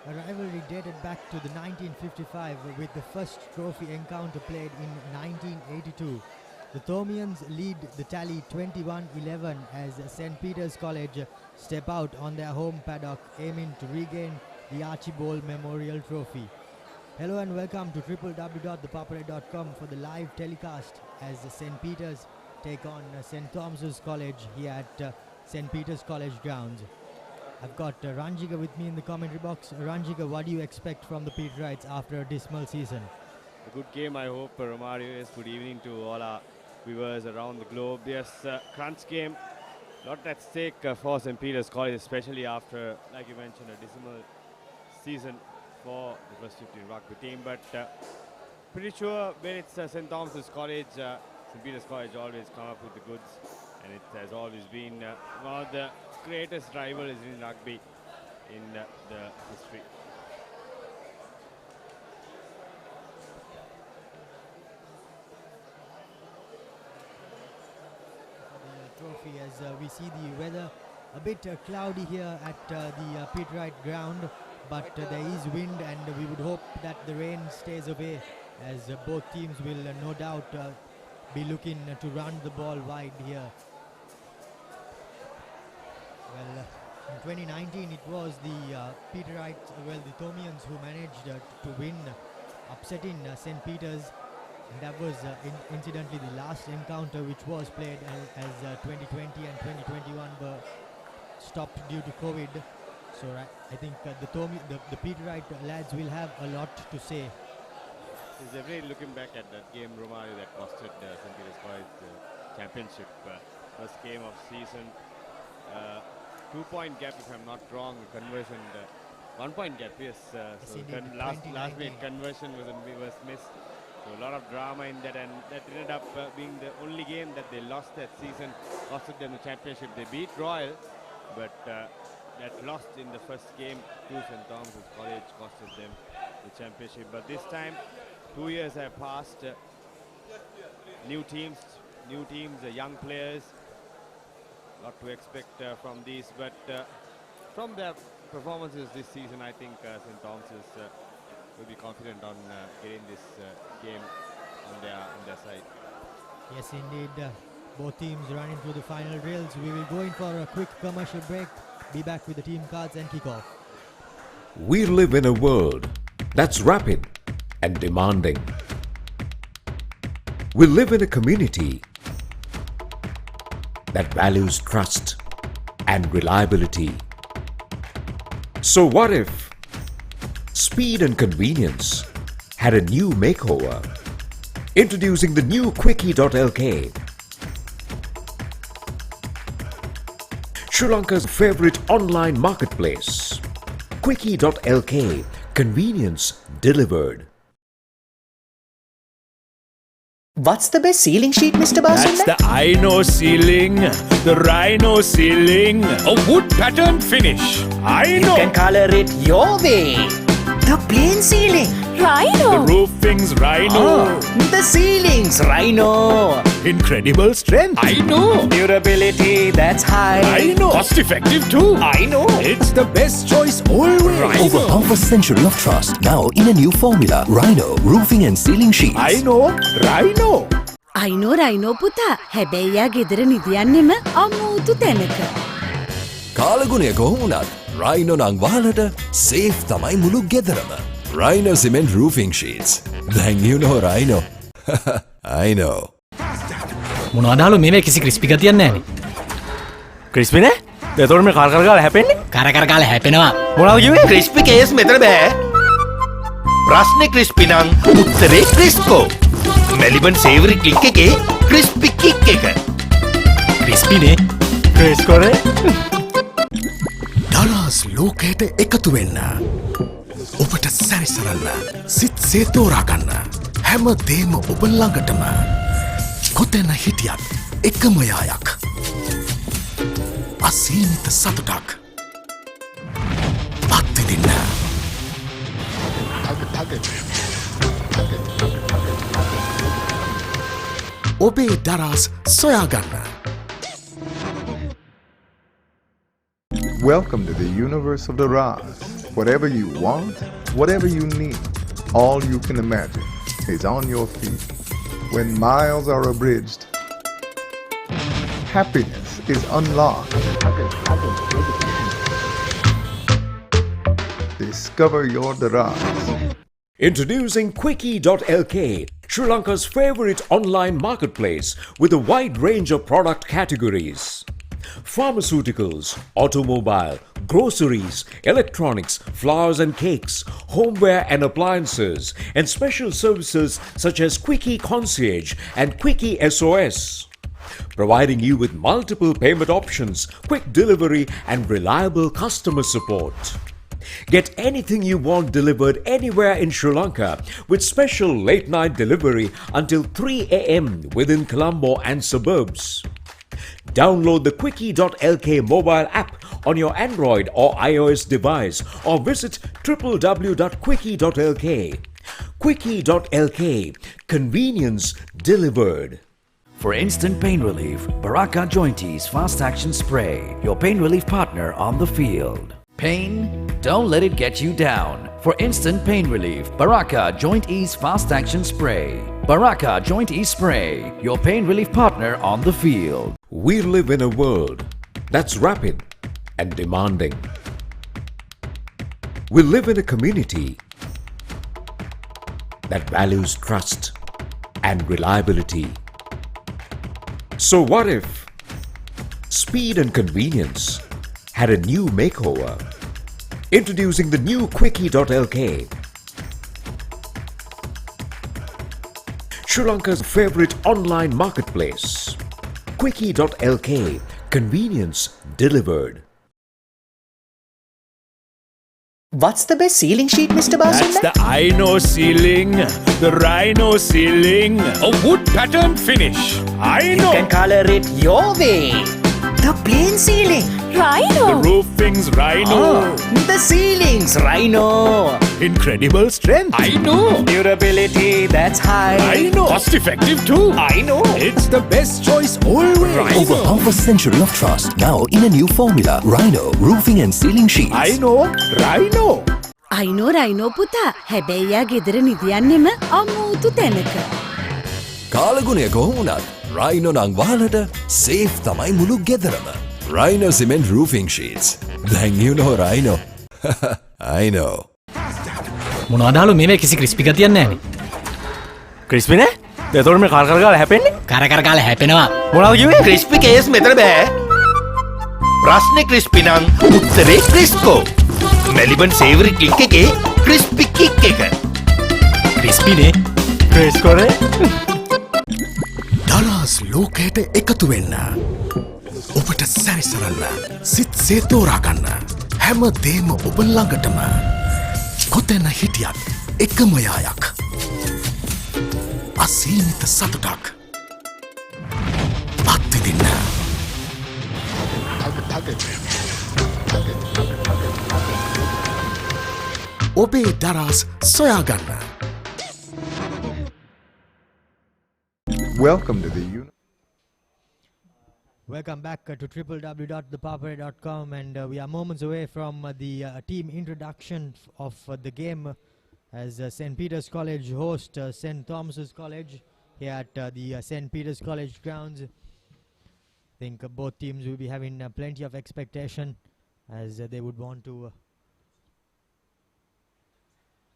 A rivalry dated back to the 1955 with the first trophy encounter played in 1982. The Thomians lead the tally 21-11 as St. Peter's College step out on their home paddock aiming to regain the Archibald Memorial Trophy. Hello and welcome to www.thepapare.com for the live telecast as St. Peter's take on St. Thomas's College here at St. Peter's College Grounds. I've got Ranjika with me in the commentary box. Ranjika, what do you expect from the Peterites after a dismal season? A good game, I hope, Romario. Yes, good evening to all our viewers around the globe. Yes, crunch game. Lot at stake for St. Peter's College, especially after, like you mentioned, a dismal season for the first 15 rugby team. But pretty sure when it's St. Thomas's College, St. Peter's College always come up with the goods. And it has always been one of the greatest rivals in rugby in the history. The trophy, as we see the weather a bit cloudy here at the Peterite ground, but there is wind, and we would hope that the rain stays away, as both teams will no doubt be looking to run the ball wide here. Well, in 2019 it was the Peterites, the Thomians who managed to win, upsetting St. Peter's, and that was incidentally the last encounter which was played as 2020 and 2021 were stopped due to COVID. So I think the Peterite lads will have a lot to say. Is definitely looking back at that game, Romario, that costed St. Peter's College the championship. First game of season. 2-point gap, if I'm not wrong. Conversion, 1-point gap, yes. So last minute conversion was missed. So a lot of drama in that, and that ended up being the only game that they lost that season. Costed them the championship. They beat Royal, but that lost in the first game to St. Thomas's College costed them the championship. But this time, 2 years have passed. New teams, young players. Lot to expect from these, but from their performances this season, I think St. Thomas's will be confident on getting this game on their side. Yes, indeed. Both teams running through the final drills. We will go in for a quick commercial break. Be back with the team cards and kickoff. We live in a world that's rapid and demanding. We live in a community that values trust and reliability. So what if speed and convenience had a new makeover? Introducing the new Quickie.lk, Sri Lanka's favorite online marketplace. Quickie.lk, convenience delivered. What's the best ceiling sheet, Mr. Basunda? That's the Ino ceiling, the Rhino ceiling, a wood pattern finish. You can color it your way. The plain ceiling, Rhino. The roofing's Rhino. The ceiling's Rhino. Incredible strength. I know. Durability, that's high. I know. Cost effective too. I know. It's the best choice always. Rhino. Over half a century of trust, now in a new formula. Rhino, roofing and ceiling sheets. I know. Rhino. Rhino පුතා හැබැයි යා ගෙදර නිදියන්නෙම අමුතු තැනක. කාලගුණය කොහොමුණත් Rhino නං වහලට safe තමයි මුළු ගෙදරම. Rhino cement roofing sheets. Then you know Rhino. I know. මොනවදාලු මේ කිසි ක්‍රිස්පි ගතියක් නැහැනේ. ක්‍රිස්පි නෑ? එතකොට මේ කර ගාලා හැපෙන්නේ? කර ගාලා හැපෙනවා. මොනවද කිව්වේ? ක්‍රිස්පි කේස් මෙතන බෑ. ප්‍රශ්නේ ක්‍රිස්පි නම් උත්තරේ ක්‍රිස්කෝ. මෙලිබන් සේවරි ක්ලික් එකේ ක්‍රිස්පි කික් එක. ක්‍රිස්පිනේ. ක්‍රිස්කෝනේ. ඩලාස් ලෝකයට එකතු වෙන්න. ඔබට සැරිසරන්න. සිත්සේ තෝරා ගන්න. හැම දේම ඔබ ළඟටම. කොතැන හිටියත් එකම යායක්. අසීමිත සතුටක්. අත්විඳින්න. ඔබේ දරස් සොයා ගන්න. Welcome to the universe of the Ras. Whatever you want, whatever you need, all you can imagine is on your feet. When miles are abridged, happiness is unlocked. Discover your Daraz. Introducing Quickie.lk, Sri Lanka's favorite online marketplace with a wide range of product categories. Pharmaceuticals, automobile, groceries, electronics, flowers and cakes, homeware and appliances, and special services such as Quickie Concierge and Quickie SOS. Providing you with multiple payment options, quick delivery and reliable customer support. Get anything you want delivered anywhere in Sri Lanka with special late night delivery until 3 a.m. within Colombo and suburbs. Download the Quickie.lk mobile app on your Android or iOS device or visit www.quickie.lk. Quickie.lk, convenience delivered. For instant pain relief, Baraka Joint Ease Fast Action Spray, your pain relief partner on the field. Pain? Don't let it get you down. For instant pain relief, Baraka Joint Ease Fast Action Spray. Baraka Joint Ease Spray, your pain relief partner on the field. We live in a world that's rapid and demanding. We live in a community that values trust and reliability. So what if speed and convenience had a new makeover? Introducing the new Quickie.lk, Sri Lanka's favorite online marketplace. Quickie.lk, convenience delivered. What's the best ceiling sheet, Mr. Basunda? That's the I know ceiling, the Rhino ceiling, a wood pattern finish. I know. You can color it your way. The plain ceiling. The roofing's Rhino. The ceiling's Rhino. Incredible strength. I know. Durability that's high. I know. Cost effective too. I know. It's the best choice always. Over half a century of trust, now in a new formula. Rhino, roofing and ceiling sheets. I know. Rhino. අයිනෝ rhino පුතා හැබැයියා ගෙදර නිදියන්නෙම අමූතු තැනක. කාලගුණය කොහොමුණත් Rhino නං වාලට safe තමයි මුළු ගෙදරම. Rhino cement roofing sheets. Then you know Rhino. I know. මොනවදාලු මේවේ කිසි crispy ගතියක් නැහැනේ. ක්‍රිස්පි නේ? එතකොට මේ කර කර ගාලා හැපෙන්නේ? කර කර ගාලා හැපෙනවා. මොනවද කිව්වේ? ක්‍රිස්පි කේස් මෙතන බෑ. ප්‍රශ්නේ ක්‍රිස්පි නම් උත්තරේ ක්‍රිස්කෝ. මෙලිබන් සේවරි ක්ලික් එකේ ක්‍රිස්පි කික් එක. ක්‍රිස්පිනේ. ක්‍රිස්කෝනේ. දරස් ලෝකයට එකතු වෙන්න. ඔබට සැරිසරන්න සිත් සේතෝරා ගන්න හැම දේම ඔබ ළඟටම කොතැන හිටියත් එකම යායක් අසීමිත සතුටක් අත්විඳින්න ඔබේ දරස් සොයාගන්න. Welcome to the Welcome back to www.thepapare.com, and we are moments away from the team introduction of the game as St. Peter's College host St. Thomas's College here at the St. Peter's College Grounds. I think both teams will be having plenty of expectation as they would want to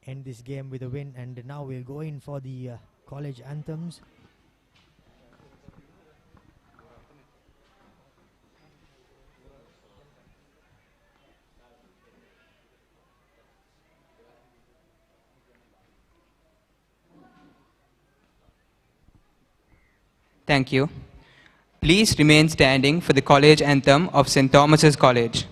end this game with a win, and now we'll go in for the college anthems. Thank you. Please remain standing for the college anthem of St. Thomas's College.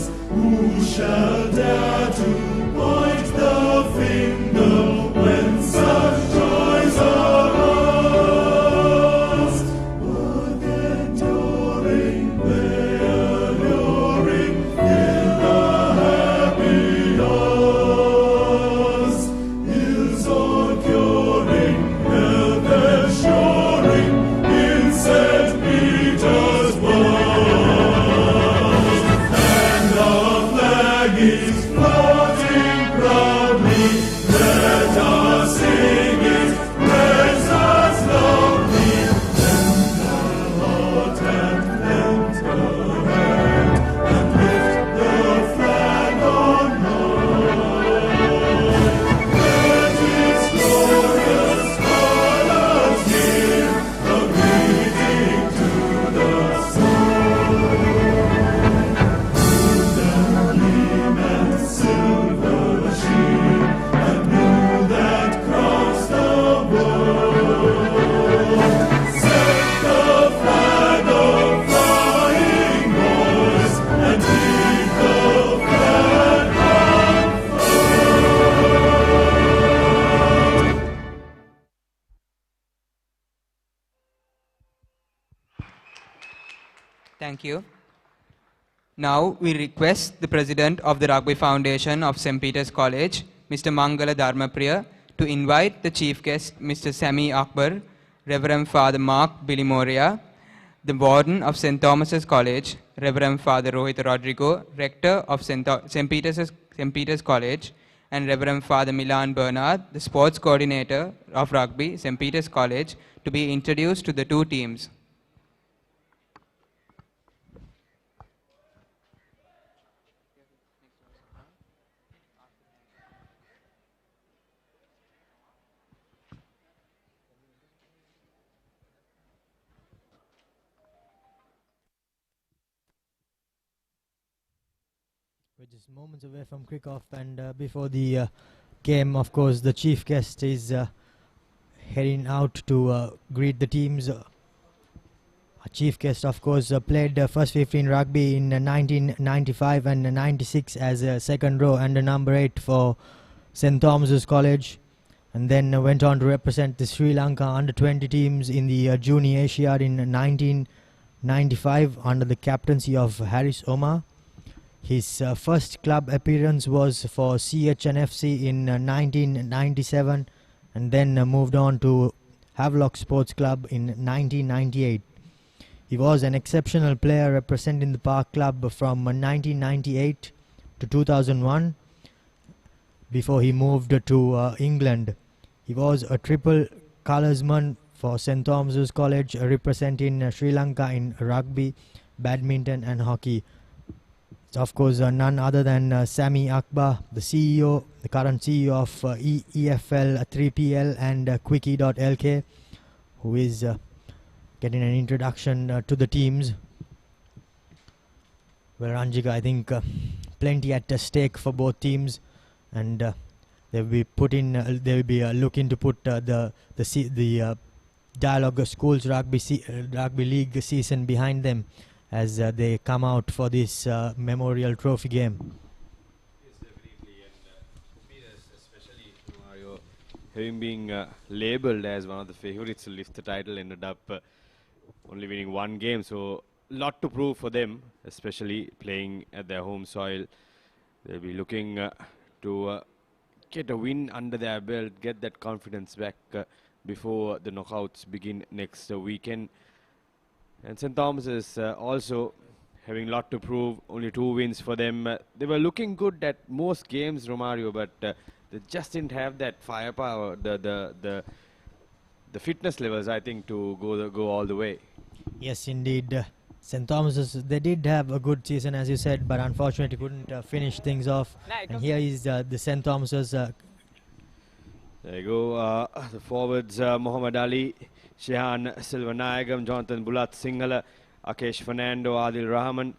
Who shall dare to point the finger when such joys are ours? Work enduring, they alluring in the happy hours. Ills all curing, health assuring in St. Peter's walls. And our flag is floating proudly. Let us sing it, praise us loudly. Lend a heart and lend a hand, and lift the flag on high. Let its glorious colors give a greeting to the gold and gleam and silver sheen, and blue that crowns the world. Set the flag of flying boys, and keep the flag unfurled. Thank you. Now we request the President of the Rugby Foundation of St. Peter's College, Mr. Mangala Dharmapriya, to invite the Chief Guest, Mr. Sami Akbar, Reverend Father Mark Billy Moria, the Warden of St. Thomas's College, Reverend Father Rohit Rodrigo, Rector of St. Peter's College, and Reverend Father Milan Bernard, the Sports Coordinator of Rugby, St. Peter's College, to be introduced to the two teams. We're just moments away from kickoff, and before the game, of course, the chief guest is heading out to greet the teams. Our chief guest, of course, played first 15 rugby in 1995 and 96 as a second row and number 8 for St. Thomas's College, and then went on to represent the Sri Lanka under-20 teams in the Junior Asiad in 1995 under the captaincy of Haris Omar. His first club appearance was for CHNFC in 1997, and then moved on to Havelock Sports Club in 1998. He was an exceptional player representing the Park Club from 1998 to 2001 before he moved to England. He was a triple colorsman for St. Thomas's College, representing Sri Lanka in rugby, badminton and hockey. Of course, none other than Sami Akbar, the CEO, the current CEO of EFL 3PL and Quickie.lk, who is getting an introduction to the teams. Well, Ranjika, I think plenty at stake for both teams, and they'll be looking to put the Dialogue Schools Rugby League season behind them as they come out for this Memorial Trophy game. Yes, definitely, and Peters, especially Mario, having been labelled as one of the favourites to lift the title, ended up only winning one game, so a lot to prove for them, especially playing at their home soil. They'll be looking to get a win under their belt, get that confidence back before the knockouts begin next weekend. And St. Thomas is also having a lot to prove, only 2 wins for them. They were looking good at most games, Romario, but they just didn't have that firepower, the fitness levels, I think, to go all the way. Yes, indeed. St. Thomas's, they did have a good season, as you said, but unfortunately couldn't finish things off. And here is the St. Thomas's. There you go. The forwards, Muhammad Ali, Shehan Silvanayagam, Jonathan Bulat Sinhala, Akesh Fernando, Adil Rahman,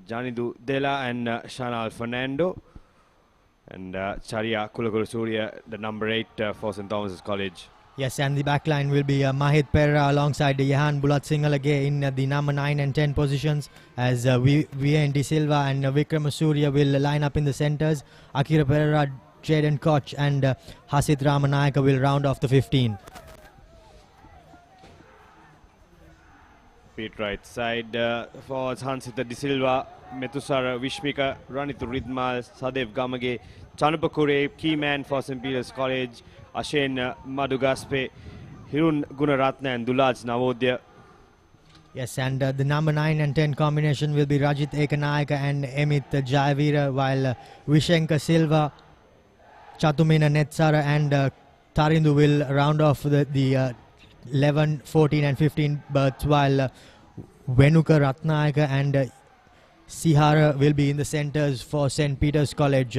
Janidu Dela and Shanal Fernando. And Charia Kulakul Surya, the number 8 for St. Thomas's College. Yes, and the back line will be Mahit Perera alongside Yahan Bulat Singalage in the number 9 and 10 positions, as Vian De Silva and Vikram Surya will line up in the centres. Akira Perera, Jaden Koch and Hasit Ramanayaka will round off the 15. Pit right side for Hansita De Silva, Metusara Vishmika, Ranitu Ridmal, Sadev Gamage, Chanupakure, key man for St. Peter's College, Ashen Madugaspe, Hirun Gunaratna and Dulaj Navodya. Yes, and the number 9 and 10 combination will be Rajit Ekanayaka and Emit Jayavira, while Vishenka Silva, Chatumina Netsara and Tarindu will round off the 11, 14 and 15 berths, while Venuka Ratnayaka and Sihara will be in the centres for St. Peter's College.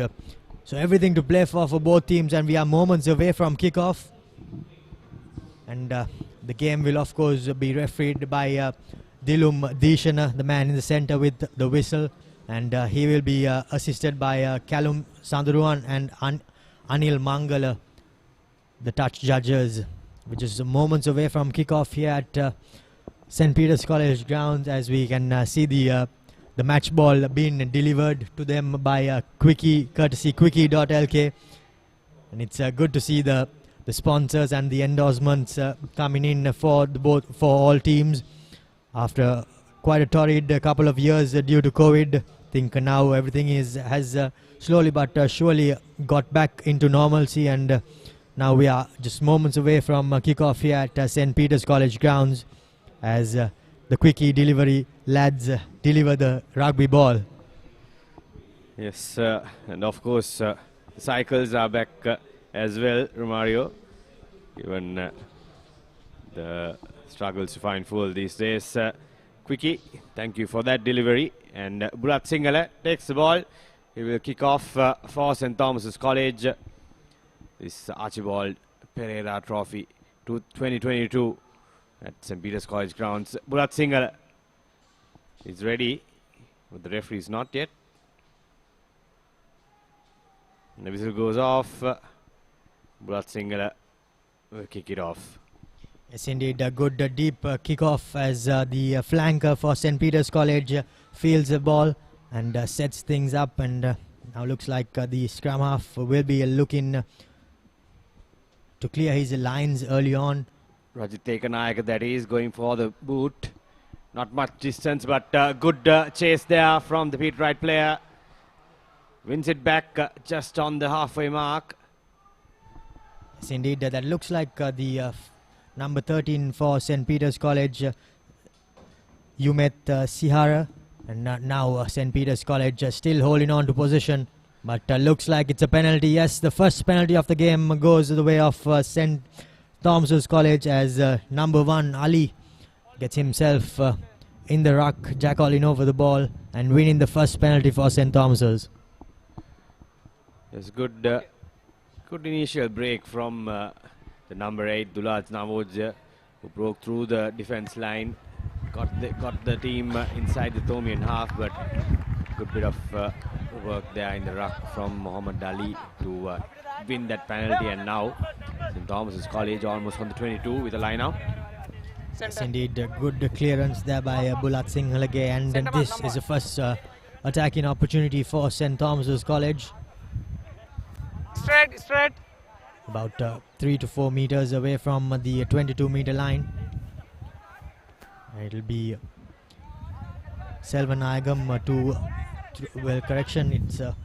So everything to play for both teams, and we are moments away from kickoff. And the game will of course be refereed by Dilum Dishana, the man in the centre with the whistle, and he will be assisted by Kalum Sandaruan and Anil Mangala, the touch judges, which is moments away from kickoff here at St. Peter's College Grounds, as we can see the match ball being delivered to them by Quickie, courtesy Quickie.lk. And it's good to see the sponsors and the endorsements coming in for all teams after quite a torrid couple of years due to COVID. I think now everything has slowly but surely got back into normalcy, and now we are just moments away from kickoff here at St. Peter's College Grounds, as the Quickie delivery lads deliver the rugby ball. Yes, and of course the cycles are back as well, Romario, given the struggles to find fuel these days. Quickie, thank you for that delivery. And Bulat Singala takes the ball. He will kick off for St. Thomas's College. This Archibald Perera Trophy 2022 at St. Peter's College Grounds. Bulat Singala is ready, but the referee is not yet. And the whistle goes off. Bulat Singala will kick it off. Yes, indeed, a good deep kick-off as the flanker for St. Peter's College fields the ball and sets things up, and now looks like the scrum half will be looking to clear his lines early on. Rajit Ekanayaka, that is, going for the boot. Not much distance, but good chase there from the pit right player. Wins it back just on the halfway mark. Yes, indeed, that looks like the number 13 for St. Peter's College, Yumet Sihara. And now St. Peter's College still holding on to position, but looks like it's a penalty. Yes, the first penalty of the game goes the way of St. Thomas's College, as number 1 Ali gets himself in the ruck, jackalling over the ball and winning the first penalty for St. Thomas's. It's good initial break from the number 8 Dulaj Navodja, who broke through the defense line, got the team inside the Thomian half, but good bit of work there in the ruck from Muhammad Ali to win that penalty. And now St. Thomas's College almost on the 22 with a line out. Yes, indeed, good clearance there by Bulat Singalage, and this is the first attacking opportunity for St. Thomas's College. Straight. About 3 to 4 meters away from the 22-meter line. It'll be Selvanayagam correction. It's the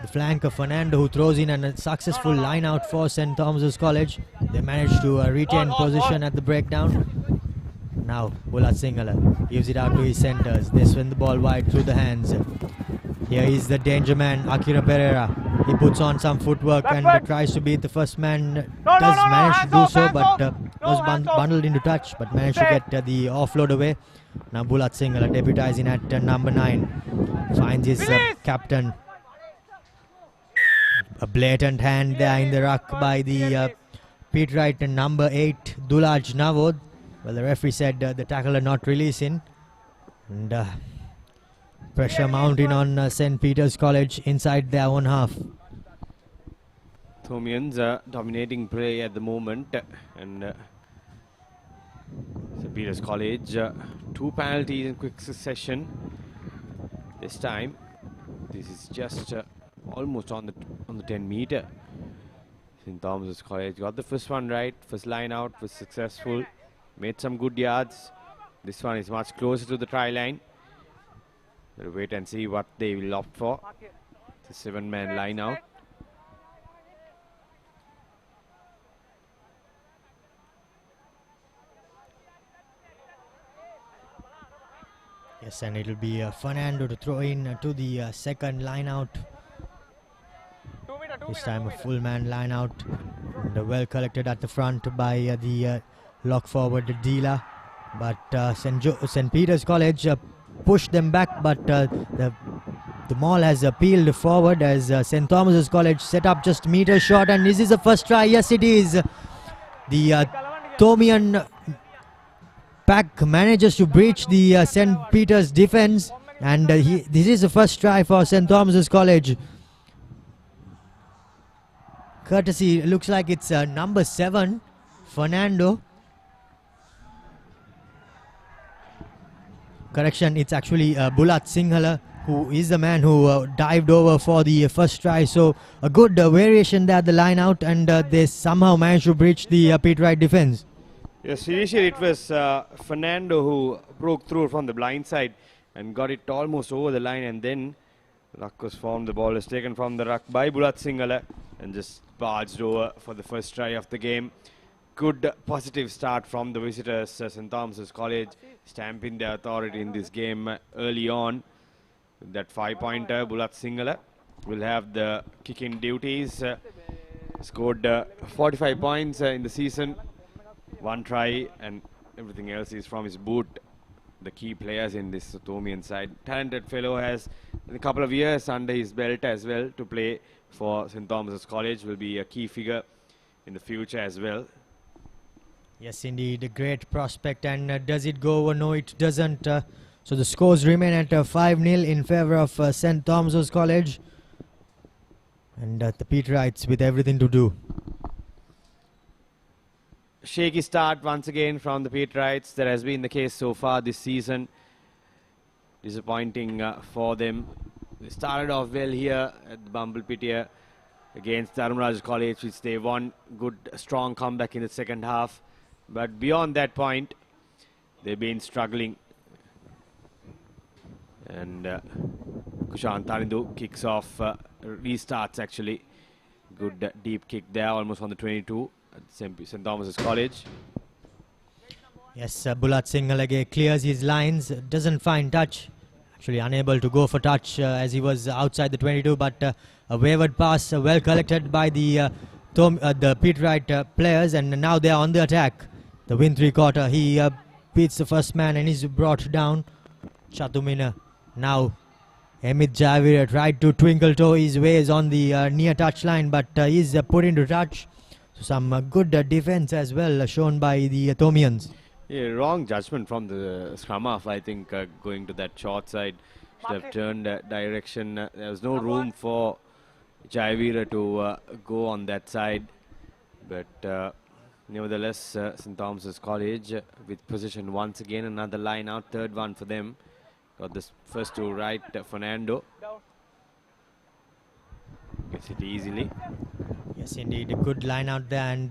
flanker Fernando who throws in a successful line out for St. Thomas's College. They managed to retain position at the breakdown. Now Bulat Singala gives it out to his centres. They swing the ball wide through the hands. Here is the danger man, Akira Perera. He puts on some footwork and tries to beat the first man. Does manage to do so, but was bundled into touch, but managed to get the offload away. Now Bulat Singala deputizing at number 9. Finds his captain. A blatant hand there in the ruck by the pit right and number 8 Dulaj Navod. Well, the referee said the tackler not releasing. And pressure mounting on St. Peter's College inside their own half. Thomians dominating play at the moment, and St. Peter's College 2 penalties in quick succession. This time, this is just almost on the 10-meter. St. Thomas' College got the first one right. First line out was successful. Made some good yards. This one is much closer to the try line. We'll wait and see what they will opt for. It's a 7-man line out. Yes, and it'll be Fernando to throw in to the second line out. This time a full man line out, and well collected at the front by the lock forward dealer. But St. Peter's College pushed them back, but the maul has peeled forward as St. Thomas's College set up just meters short, and this is the first try. Yes, it is. The Thomian pack manages to breach the St. Peter's defense, and this is the first try for St. Thomas's College. Courtesy, looks like it's number 7, Fernando. Correction, it's actually Bulat Sinhala, who is the man who dived over for the first try. So a good variation there at the line out, and they somehow managed to breach the pit right defense. Yes, initially it was Fernando who broke through from the blind side and got it almost over the line, and then ruck was formed. The ball was taken from the ruck by Bulat Sinhala and just barged over for the first try of the game. Good positive start from the visitors. St. Thomas's College stamping their authority in this game early on. With that 5-pointer, Bulat Sinhala will have the kicking duties. Scored 45 points in the season. 1 try, and everything else is from his boot. The key players in this Thomian side. Talented fellow, has a couple of years under his belt as well to play for St. Thomas's College. Will be a key figure in the future as well. Yes, indeed, a great prospect. And does it go over? No, it doesn't. So the scores remain at 5-0 in favor of St. Thomas's College. And the Peterites with everything to do. Shaky start once again from the Peterites. That has been the case so far this season. Disappointing for them. They started off well here at the Bambalapitiya against Dharmaraj College, which they won. Good, strong comeback in the second half. But beyond that point, they've been struggling. And Kushan Tarindu kicks off, restarts actually. Good deep kick there, almost on the 22 at St. Thomas's College. Yes, Bulat Sinhala clears his lines, doesn't find touch. Actually unable to go for touch as he was outside the 22, but a wayward pass, well collected by the Peterite players, and now they are on the attack. The win 3/4, he beats the first man and is brought down. Chatumina now. Amit Javir tried to twinkle toe his ways on the near touch line, but he's put into touch. So some good defense as well shown by the Thomians. Yeah, wrong judgment from the scrum half, I think, going to that short side. Should have turned direction. There was no room for Javira to go on that side. But nevertheless, St. Thomas's College with position once again. Another line out, third one for them. Got this first two right, Fernando. Gets it easily. Yes, indeed, a good line out there, and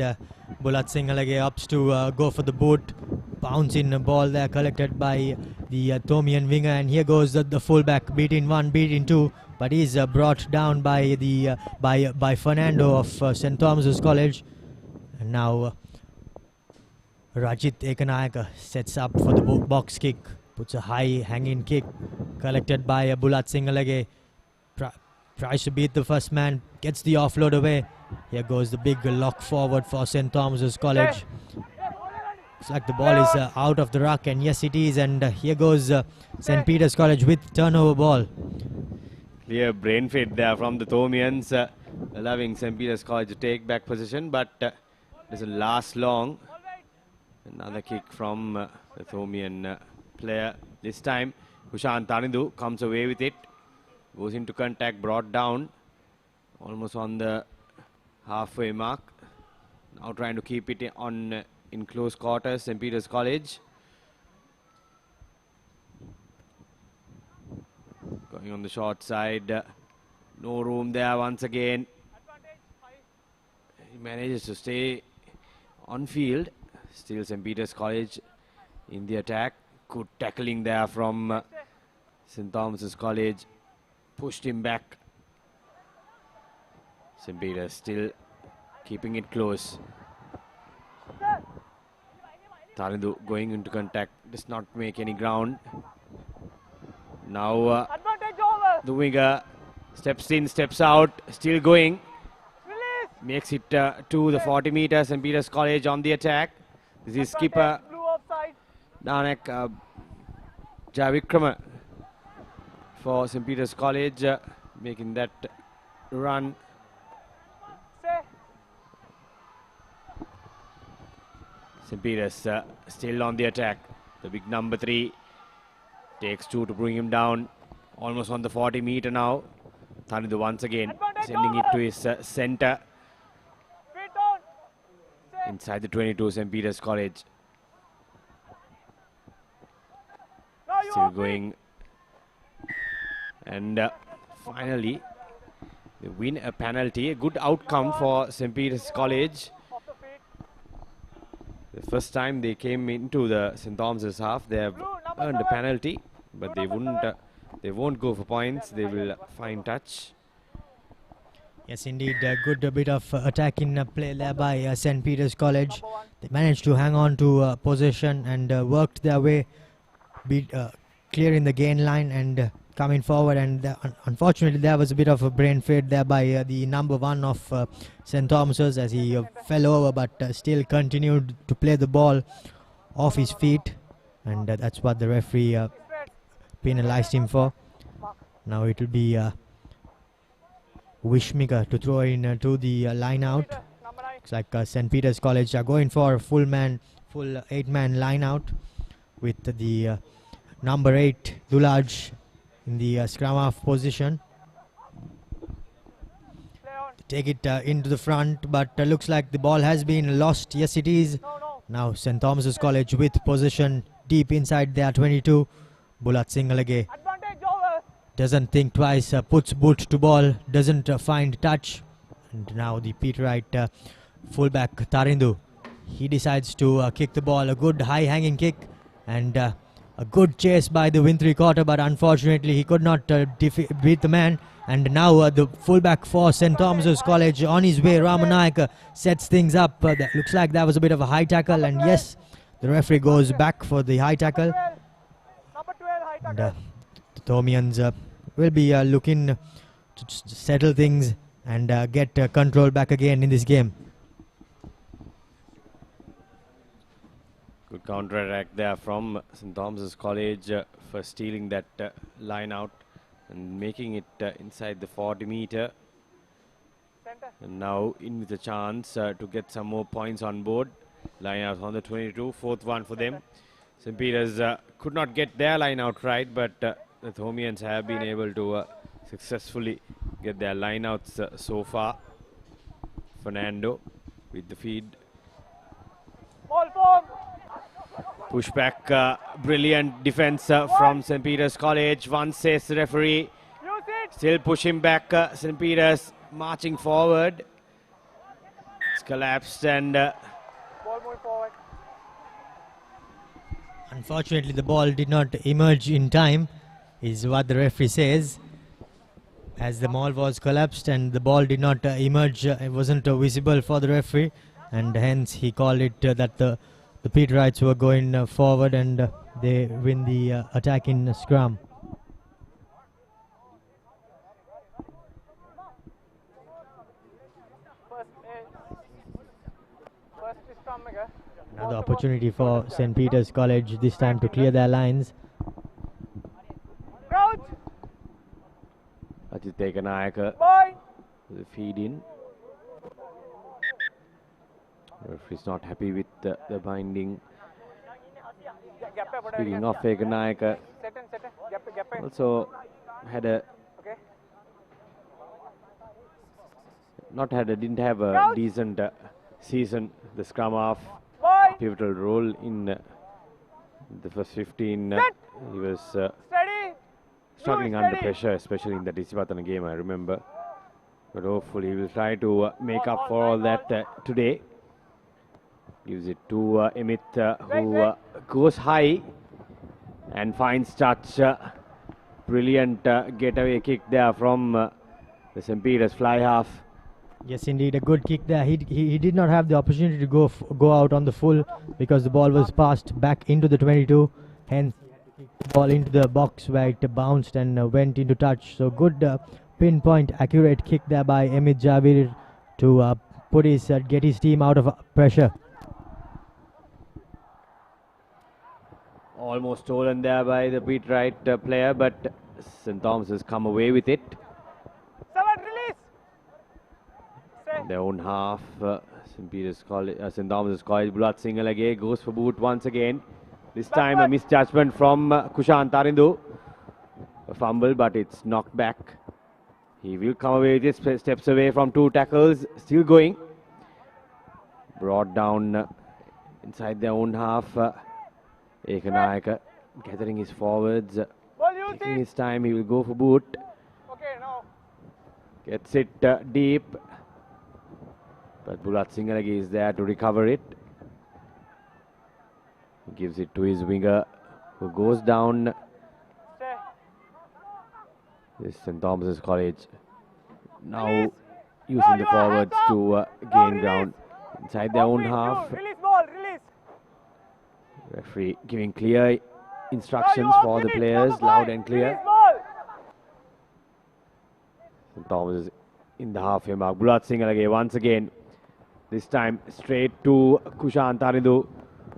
Bulat Sinhala opts to go for the boot. Bounce in a ball there collected by the Thomian winger, and here goes the fullback, beat in 1, beat in 2, but he's brought down by the by Fernando of St. Thomas's College. And now Rajit Ekanayaka sets up for the box kick, puts a high hanging kick collected by Bulat Sinhala. Tries to beat the first man, gets the offload away. Here goes the big lock forward for St. Thomas's College. Looks like the ball is out of the ruck, and yes it is, and here goes St. Peter's College with turnover ball. Clear brain fade there from the Thomians, allowing St. Peter's College to take back position, but doesn't last long. Another kick from the Thomian player. This time Kushan Tarindu comes away with it, goes into contact, brought down almost on the halfway mark. Now trying to keep it on in close quarters, St. Peter's College. Going on the short side. No room there once again. He manages to stay on field. Still St. Peter's College in the attack. Good tackling there from St. Thomas's College. Pushed him back. St. Peter's still keeping it close. Tarindu going into contact. Does not make any ground. Now the winger steps in, steps out. Still going. Makes it to the 40 meters. St. Peter's College on the attack. This is skipper Danak Javikrama for St. Peter's College, making that run. St. Peter's still on the attack. The big number 3 takes 2 to bring him down. Almost on the 40 meter now. Thandu once again sending it to his center. Inside the 22, St. Peter's College. Still going. And finally, they win a penalty. A good outcome for St. Peter's College. The first time they came into the St. Thomas's half, they have earned a penalty, but they won't go for points. They will find touch. Yes, indeed, a good bit of attacking play there by St. Peter's College. They managed to hang on to possession and worked their way, clearing the gain line and coming forward. And unfortunately, there was a bit of a brain fade there by the number 1 of St. Thomas's as he fell over, but still continued to play the ball off his feet. And that's what the referee penalized him for. Now it will be Wishmika to throw in to the line out. Looks like St. Peter's College are going for a full 8-man line out with the number 8 Dulaj in the scrum half position. Take it into the front, but looks like the ball has been lost. Yes, it is. Now St. Thomas's College with possession deep inside their 22. Bulat Singalage doesn't think twice, puts boot to ball, doesn't find touch. And now the Peterite fullback Tarindu, he decides to kick the ball. A good high hanging kick and a good chase by the win 3/4, but unfortunately he could not beat the man. And now the fullback for St. Thomas's College on his way, Ramanayak, sets things up. That looks like that was a bit of a high tackle, and yes, the referee goes back for the high tackle. And the Thomians will be looking to settle things and get control back again in this game. Good counter-attack there from St. Thomas's College for stealing that line out and making it inside the 40 meter. And now in with a chance to get some more points on board. Line out on the 22, 4th one for them. St. Peter's could not get their line out right, but the Thomians have been able to successfully get their line outs so far. Fernando with the feed. Push back, brilliant defense from St. Peter's College. One says the referee. Still pushing back, St. Peter's marching forward. It's collapsed and unfortunately the ball did not emerge in time, is what the referee says, as the maul was collapsed and the ball did not emerge. It wasn't visible for the referee, and hence he called it that the Peterites were going forward and they win the attacking scrum. Another opportunity for St. Peter's College, this time to clear their lines. Ajit Ekanayaka the feed in. Referee's not happy with the binding. Speaking of Ekanayaka, also had a didn't have a decent season. The scrum half, pivotal role in the first 15. He was struggling under pressure, especially in the Disipatana game, I remember. But hopefully he will try to make up for all that today. Gives it to Amit, who goes high and finds touch. Brilliant getaway kick there from the St. Peter's fly half. Yes, indeed, a good kick there. He did not have the opportunity to go out on the full because the ball was passed back into the 22. Hence, he had to kick the ball into the box where it bounced and went into touch. So good pinpoint, accurate kick there by Amit Javir to get his team out of pressure. Almost stolen there by the beat right player, but St. Thomas has come away with it. Their own half, St. Thomas's College, Bulat Singalage goes for boot once again. This time a misjudgment from Kushan Tarindu. A fumble, but it's knocked back. He will come away with it, steps away from 2 tackles, still going. Brought down inside their own half. Ekanayaka gathering his forwards, taking his time, he will go for boot. Gets it deep. But Bulat Singalagi is there to recover it. He gives it to his winger, who goes down. This St. Thomas's College now using the forwards to gain ground inside their own half. Referee giving clear instructions for the players, loud and clear. St. Thomas is in the halfway mark. Bulat Singalage once again. This time straight to Kushan Tarindu,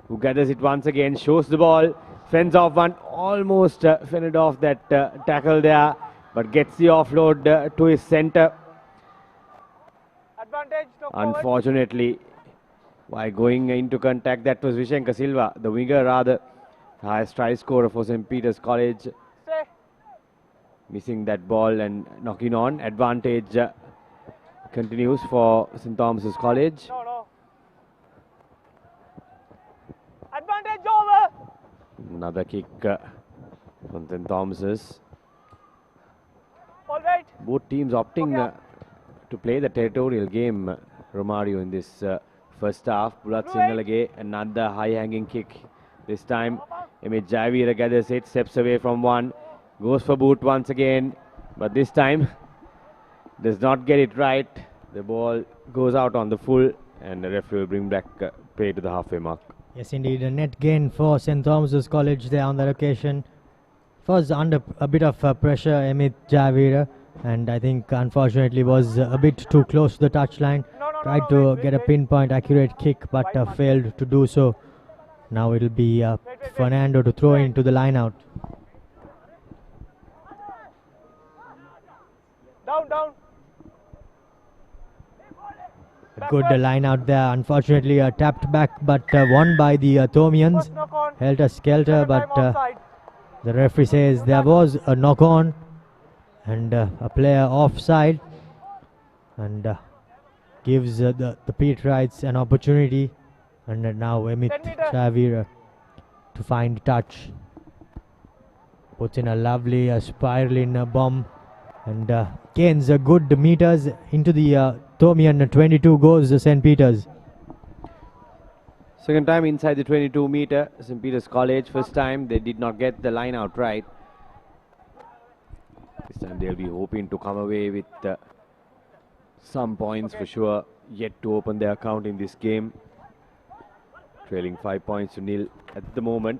who gathers it once again, shows the ball, fends off one, almost fended off that tackle there, but gets the offload to his centre. Unfortunately, while going into contact, that was Vishenka Silva, the winger rather, highest try scorer for St. Peter's College. Missing that ball and knocking on. Advantage continues for St. Thomas's College. Advantage over. Another kick from St. Thomas's. All right. Both teams opting to play the territorial game, Romario, in this first half. Bulat Singalage, another high-hanging kick. This time, Amit Javira gathers it, steps away from one, goes for boot once again, but this time does not get it right. The ball goes out on the full, and the referee will bring back play to the halfway mark. Yes, indeed, a net gain for St. Thomas's College there on that occasion. Was under a bit of pressure, Amit Javira, and I think unfortunately was a bit too close to the touchline. Tried to get a pinpoint accurate kick, but failed to do so. Now it will be Fernando to throw into the line out. Down. A good line out there. Unfortunately, tapped back, but won by the Thomians. Helter Skelter, but the referee says there was a knock on and a player offside, and gives the Peterites an opportunity. And now Amit Javira to find touch. Puts in a lovely spiraling bomb and gains good meters into the Thomian 22. Goes St. Peter's. Second time inside the 22 meter, St. Peter's College. First time they did not get the line out right. This time they'll be hoping to come away with some points for sure. Yet to open their account in this game. Trailing 5 points to nil at the moment.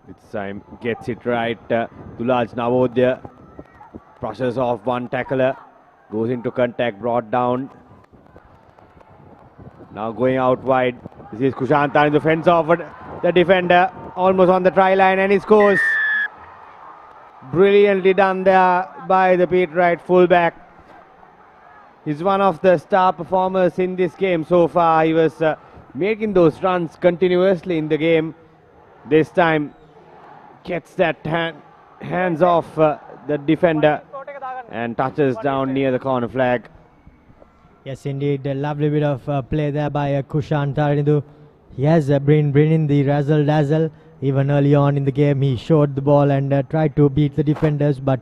This time gets it right. Dulaj Navodya process off one tackler. Goes into contact, brought down. Now going out wide. This is Kushantan in the fence off the defender. Almost on the try line, and he scores. Brilliantly done there by the Peterite fullback. He's one of the star performers in this game so far. He was making those runs continuously in the game. This time gets that hands off the defender and touches down near the corner flag. Yes, indeed. A lovely bit of play there by Kushan Tarindu. He has been bringing the razzle-dazzle. Even early on in the game, he showed the ball and tried to beat the defenders. But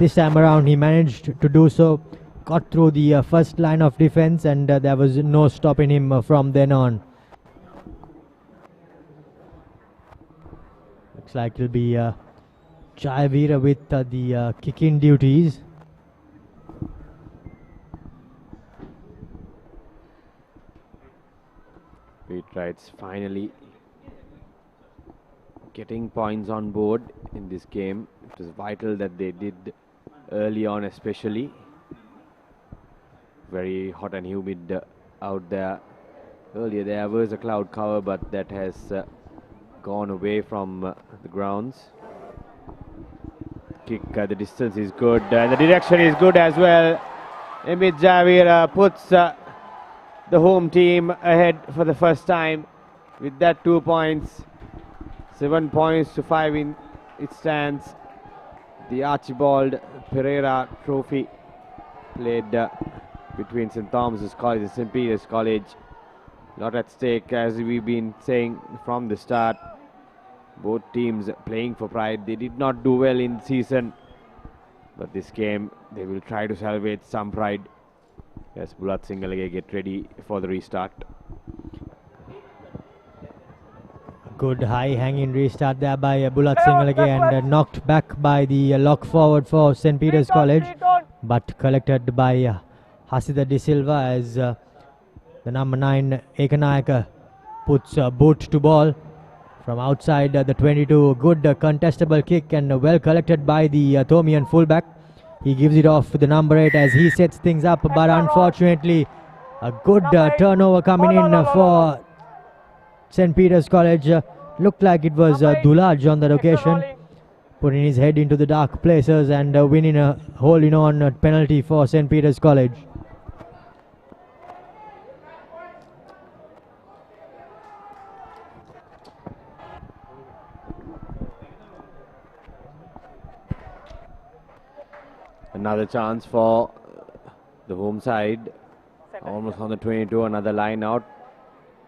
this time around, he managed to do so. Got through the first line of defense, and there was no stopping him from then on. Looks like it'll be Jayavira with the kicking duties. Peterites finally getting points on board in this game. It was vital that they did early on, especially. Very hot and humid out there. Earlier there was a cloud cover, but that has gone away from the grounds. Kick, the distance is good, and the direction is good as well. Amit Javira puts the home team ahead for the first time with that 2 points. 7 points to 5 in it stands. The Archibald Perera Trophy played between St. Thomas's College and St. Peter's College. Lot at stake, as we've been saying from the start. Both teams playing for pride. They did not do well in season, but this game they will try to salvage some pride. Yes, Bulat Singalage get ready for the restart. Good high hanging restart there by Bulat Singalage, and knocked back by the lock forward for St. Peter's College, but collected by Hasida De Silva as the number 9 Ekanayaka puts a boot to ball from outside the 22. Good contestable kick and well collected by the Thomian fullback. He gives it off to the number 8 as he sets things up, but unfortunately a good turnover coming in for St. Peter's College. Looked like it was Dulaj on that occasion, putting his head into the dark places and winning a holding on penalty for St. Peter's College. Another chance for the home side, almost on the 22, another line out.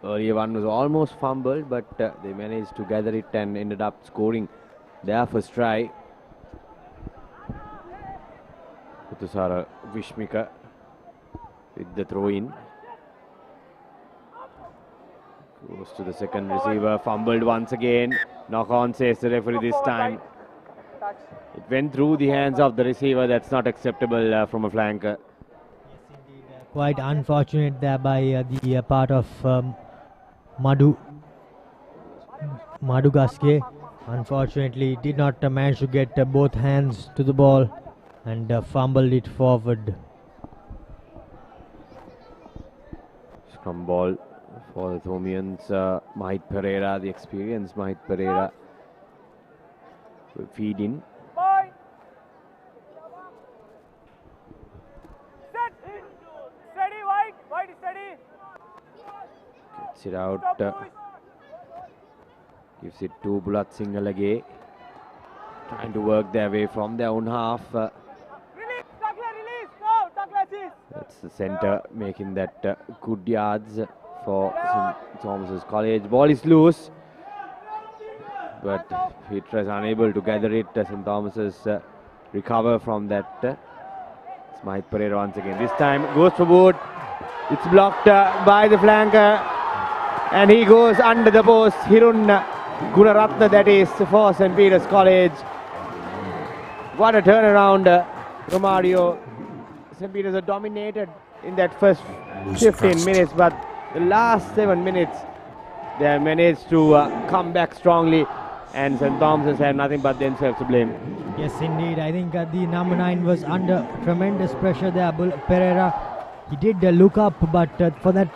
Earlier one was almost fumbled, but they managed to gather it and ended up scoring their first try. Kutusara Vishmika with the throw in. Goes to the second receiver, fumbled once again. Knock on, says the referee this time. It went through the hands of the receiver. That's not acceptable from a flanker. Yes, indeed. Quite unfortunate there by the part of Madhu Gaske. Unfortunately, did not manage to get both hands to the ball and fumbled it forward. Scrum ball for the Thomians. Mahit Perera, the experienced Mahit Perera, will feed in. Gets it out. Gives it to Bulat Singalage. Trying to work their way from their own half. That's the centre making that good yards for St. Thomas's College. Ball is loose, but Peter is unable to gather it. St. Thomas's recover from that. It's Mahit Perera once again. This time goes for boot. It's blocked by the flanker, and he goes under the post. Hirun Gunaratna, that is, for St. Peter's College. What a turnaround, Romario. St. Peter's are dominated in that first 15 minutes, but the last 7 minutes they have managed to come back strongly, and St. Thomas's have nothing but themselves to blame. Yes, indeed. I think the number 9 was under tremendous pressure there, Pereira. He did look up, but for that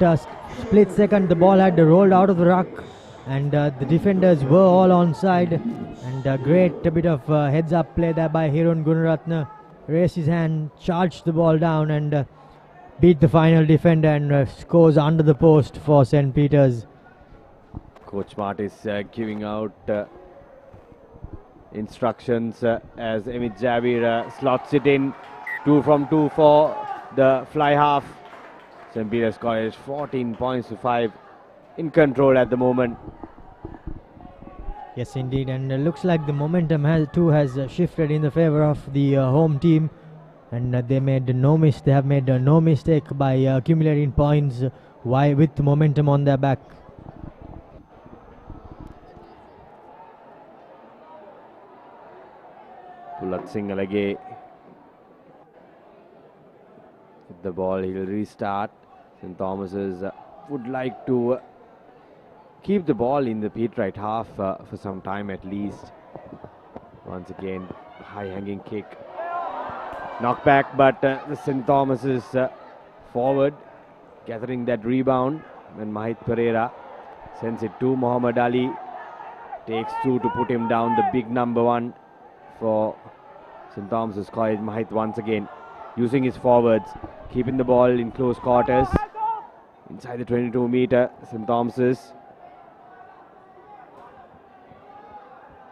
split second, the ball had rolled out of the ruck, and the defenders were all onside. And a great bit of heads-up play there by Hirun Gunaratna. Raised his hand, charged the ball down, and beat the final defender and scores under the post for St. Peter's. Coach Mart is giving out instructions as Amit Javir slots it in. 2 from 2 for the fly half. St. Peter's College 14 points to 5 in control at the moment. Yes, indeed, and looks like the momentum has shifted in the favor of the home team, and they have made no mistake by accumulating points with momentum on their back. Bulat Singalage with the ball, he'll restart. St. Thomas's would like to keep the ball in the pit right half for some time at least. Once again, high hanging kick. Knock back, but the St. Thomas's forward gathering that rebound. And Mahit Perera sends it to Muhammad Ali. Takes two to put him down, the big number one for St. Thomas's College. Mahit once again using his forwards, keeping the ball in close quarters. Inside the 22-meter, St. Thomas's.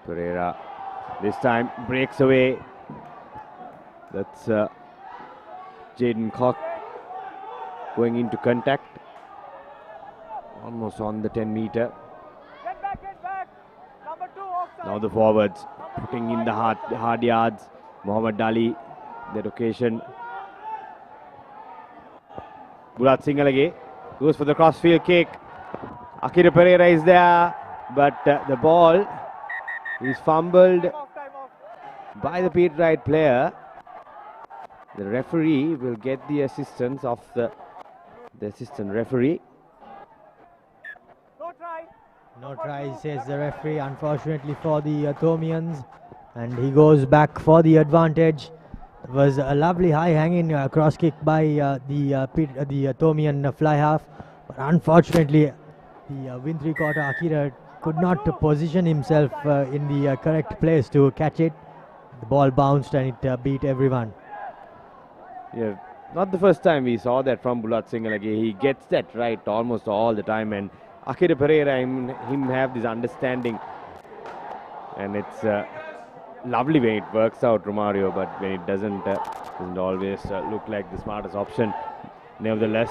Perera this time breaks away. That's Jaden Koch going into contact. Almost on the 10-meter. Get back. Number 2 offside. Now the forwards putting in the hard yards. Muhammad Ali, that occasion. Bulat Singalage goes for the crossfield kick. Akira Perera is there, but the ball is fumbled by the pit right player. The referee will get the assistance of the assistant referee. No try, says the referee, unfortunately for the Thomians, and he goes back for the advantage. It was a lovely high hanging cross kick by the Thomian fly half, but unfortunately the win 3/4 Akira could not position himself in the correct place to catch it. The ball bounced and it beat everyone. Yeah, not the first time we saw that from Bulat Singalage. He gets that right almost all the time, and Akira Perera and him have this understanding, and it's lovely when it works out, Romario, but when it doesn't always look like the smartest option. Nevertheless,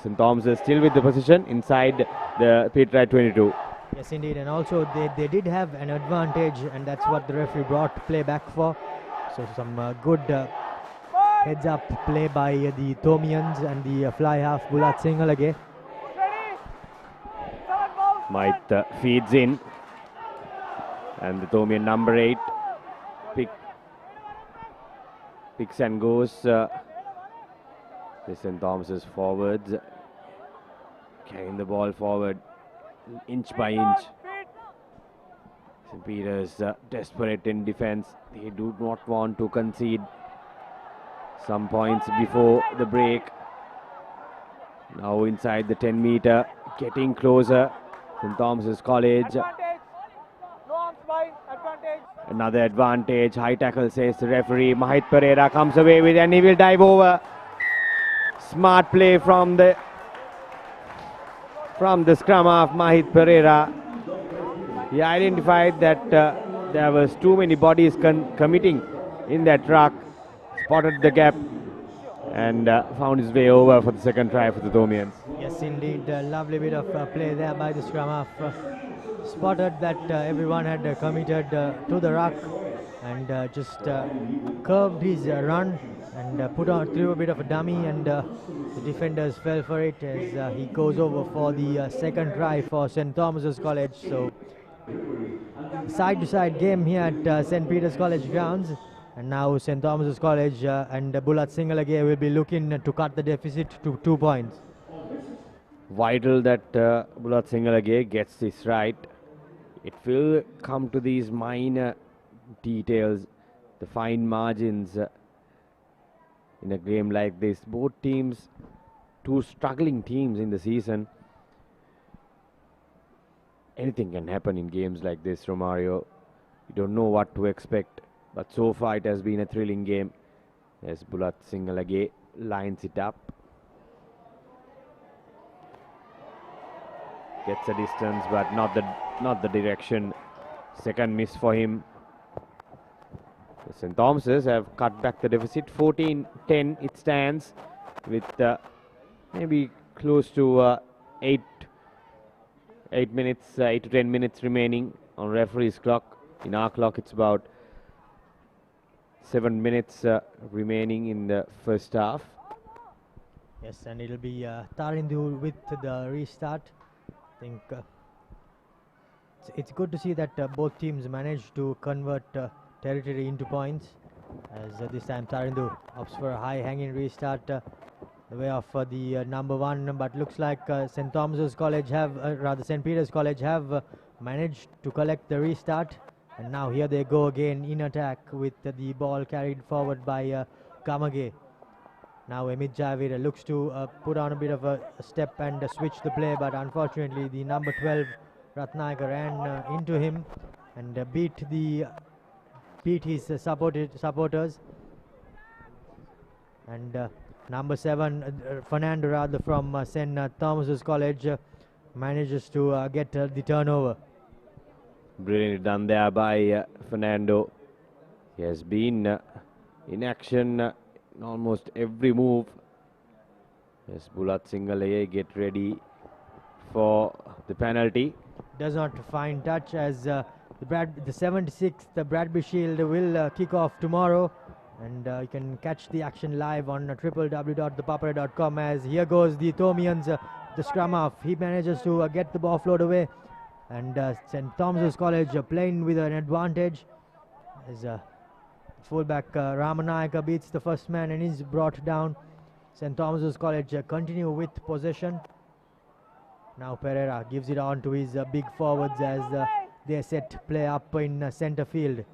St. Thomas is still with the position inside the pit right 22. Yes, indeed, and also they did have an advantage, and that's what the referee brought play back for. So some good heads up play by the Thomians and the fly half Bulat Singalage. Might feeds in, and the Thomian number 8 picks and goes. The St. Thomas's forwards carrying the ball forward inch by inch. St. Peter's desperate in defense. They do not want to concede some points before the break. Now inside the 10-meter, getting closer. St. Thomas's College. Another advantage. High tackle, says the referee. Mahit Perera comes away with, and he will dive over. Smart play from the scrum half, Mahit Perera. He identified that there was too many bodies committing in that ruck. Spotted the gap and found his way over for the second try for the Thomians. Yes, indeed, a lovely bit of play there by the scrum half. Spotted that everyone had committed to the ruck, and just curved his run and threw a bit of a dummy, and the defenders fell for it as he goes over for the second try for St. Thomas's College. So side-to-side game here at St. Peter's College Grounds. And now St. Thomas's College and Bulat Singalage will be looking to cut the deficit to 2 points. Vital that Bulat Singalage gets this right. It will come to these minor details, the fine margins in a game like this. Both teams, two struggling teams in the season. Anything can happen in games like this, Romario. You don't know what to expect. But so far it has been a thrilling game as Bulat Singalage lines it up. Gets a distance but not the direction. Second miss for him. The St. Thomas's have cut back the deficit. 14-10 it stands with maybe close to 8 minutes, 8 to 10 minutes remaining on referee's clock. In our clock, it's about 7 minutes remaining in the first half. Yes, and it'll be Tarindu with the restart. I think it's good to see that both teams managed to convert territory into points. As this time Tarindu opts for a high hanging restart the way of the number 1, but looks like St. Thomas's College have, rather St. Peter's College have managed to collect the restart. And now here they go again in attack with the ball carried forward by Kamage. Now Amit Javira looks to put on a bit of a step and switch the play, but unfortunately the number 12 Ratnayaka ran into him and beat his supporters. And number 7 Fernando rather from St. Thomas's College manages to get the turnover. Brilliantly done there by Fernando. He has been in action in almost every move. Yes, Bulat Singhale get ready for the penalty. Does not find touch as the 76th Bradby Shield will kick off tomorrow, and you can catch the action live on www.thepapare.com. as here goes the Thomians, the scrum half. He manages to get the ball float away, and St. Thomas's College playing with an advantage as fullback Ramanayaka beats the first man and is brought down. St. Thomas's College continue with possession. Now Perera gives it on to his big forwards as they set play up in centre field.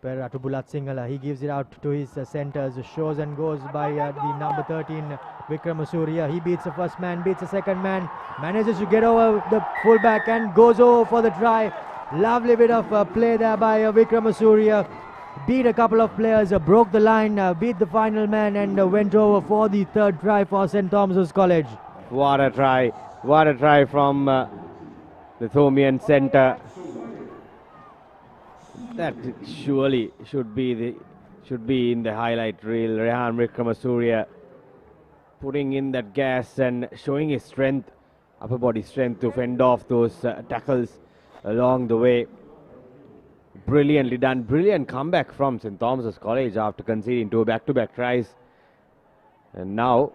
Perera to Bulat Singhale, he gives it out to his centres, shows and goes by the number 13 Vikramasuriya. He beats the first man, beats the second man, manages to get over the fullback and goes over for the try. Lovely bit of play there by Vikramasuriya. Beat a couple of players, broke the line, beat the final man and went over for the third try for St. Thomas's College. What a try. What a try from the Thomian centre. That surely should be in the highlight reel. Rehan Vikramasuriya putting in that gas and showing his strength, upper body strength, to fend off those tackles along the way. Brilliantly done. Brilliant comeback from St. Thomas's College after conceding 2 back-to-back tries. And now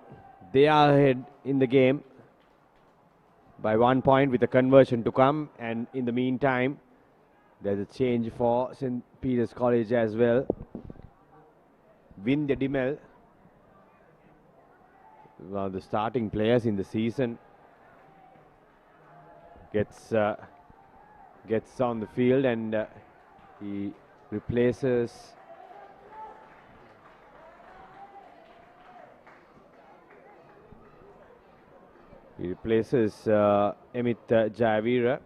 they are ahead in the game by 1 point with a conversion to come, and in the meantime there's a change for St. Peter's College as well. Vindya Dimel, one of the starting players in the season, gets on the field, and he replaces Amit Javira.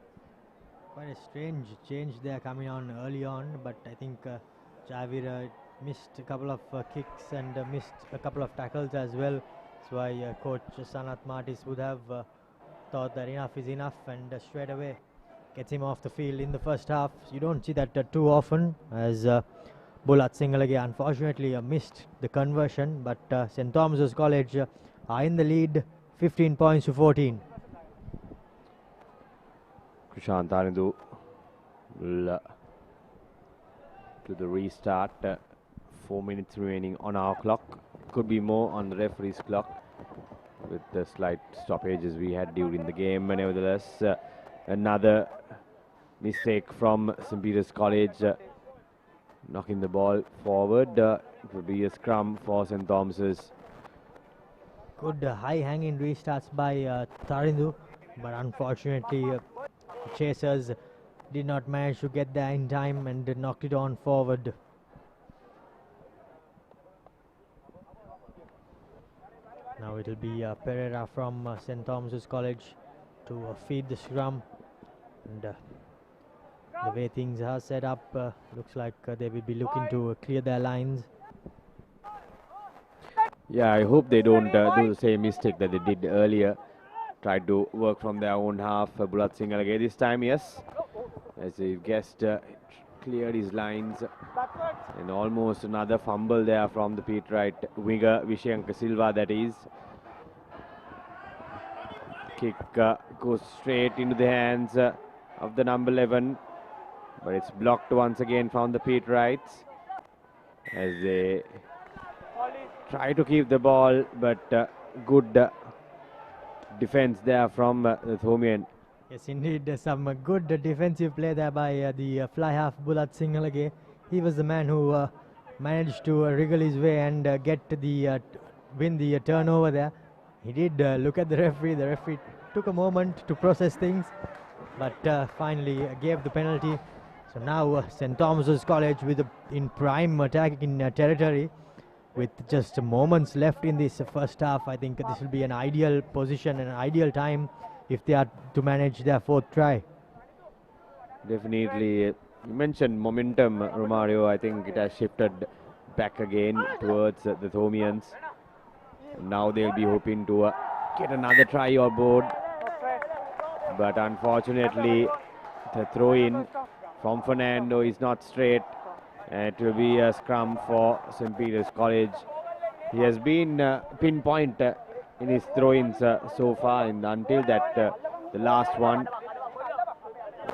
Quite a strange change there coming on early on, but I think Javira missed a couple of kicks and missed a couple of tackles as well. That's why coach Sanat Martis would have thought that enough is enough, and straight away gets him off the field in the first half. You don't see that too often, as Bulat Singhale unfortunately missed the conversion, but St. Thomas's College are in the lead 15 points to 14. Krishant Tarindu will to the restart. 4 minutes remaining on our clock. Could be more on the referee's clock with the slight stoppages we had during the game. But nevertheless, another mistake from St. Peter's College, knocking the ball forward. It will be a scrum for St. Thomas's. Good high hanging restarts by Tarindu, but unfortunately chasers did not manage to get there in time and knocked it on forward. Now it will be Perera from St. Thomas's College to feed the scrum, and the way things are set up, looks like they will be looking to clear their lines. Yeah, I hope they don't do the same mistake that they did earlier. Tried to work from their own half. Bulat Singhale this time, yes, as he guessed, cleared his lines, and almost another fumble there from the Peterite winger Vishayanka Silva, that is. Kick goes straight into the hands of the number 11, but it's blocked once again from the Peterites as they try to keep the ball, but good defense there from the Thomian. Yes, indeed, some good defensive play there by the fly half Bulat Singalage. He was the man who managed to wriggle his way and win the turnover there. He did look at the referee. The referee took a moment to process things, but finally gave the penalty. So now St. Thomas's College in prime attacking territory with just moments left in this first half. I think this will be an ideal position and an ideal time if they are to manage their fourth try. Definitely. You mentioned momentum, Romario. I think it has shifted back again towards the Thomians. Now they'll be hoping to get another try on board. But unfortunately, the throw-in from Fernando is not straight. And it will be a scrum for St. Peter's College. He has been pinpoint in his throw-ins so far, and until that, the last one.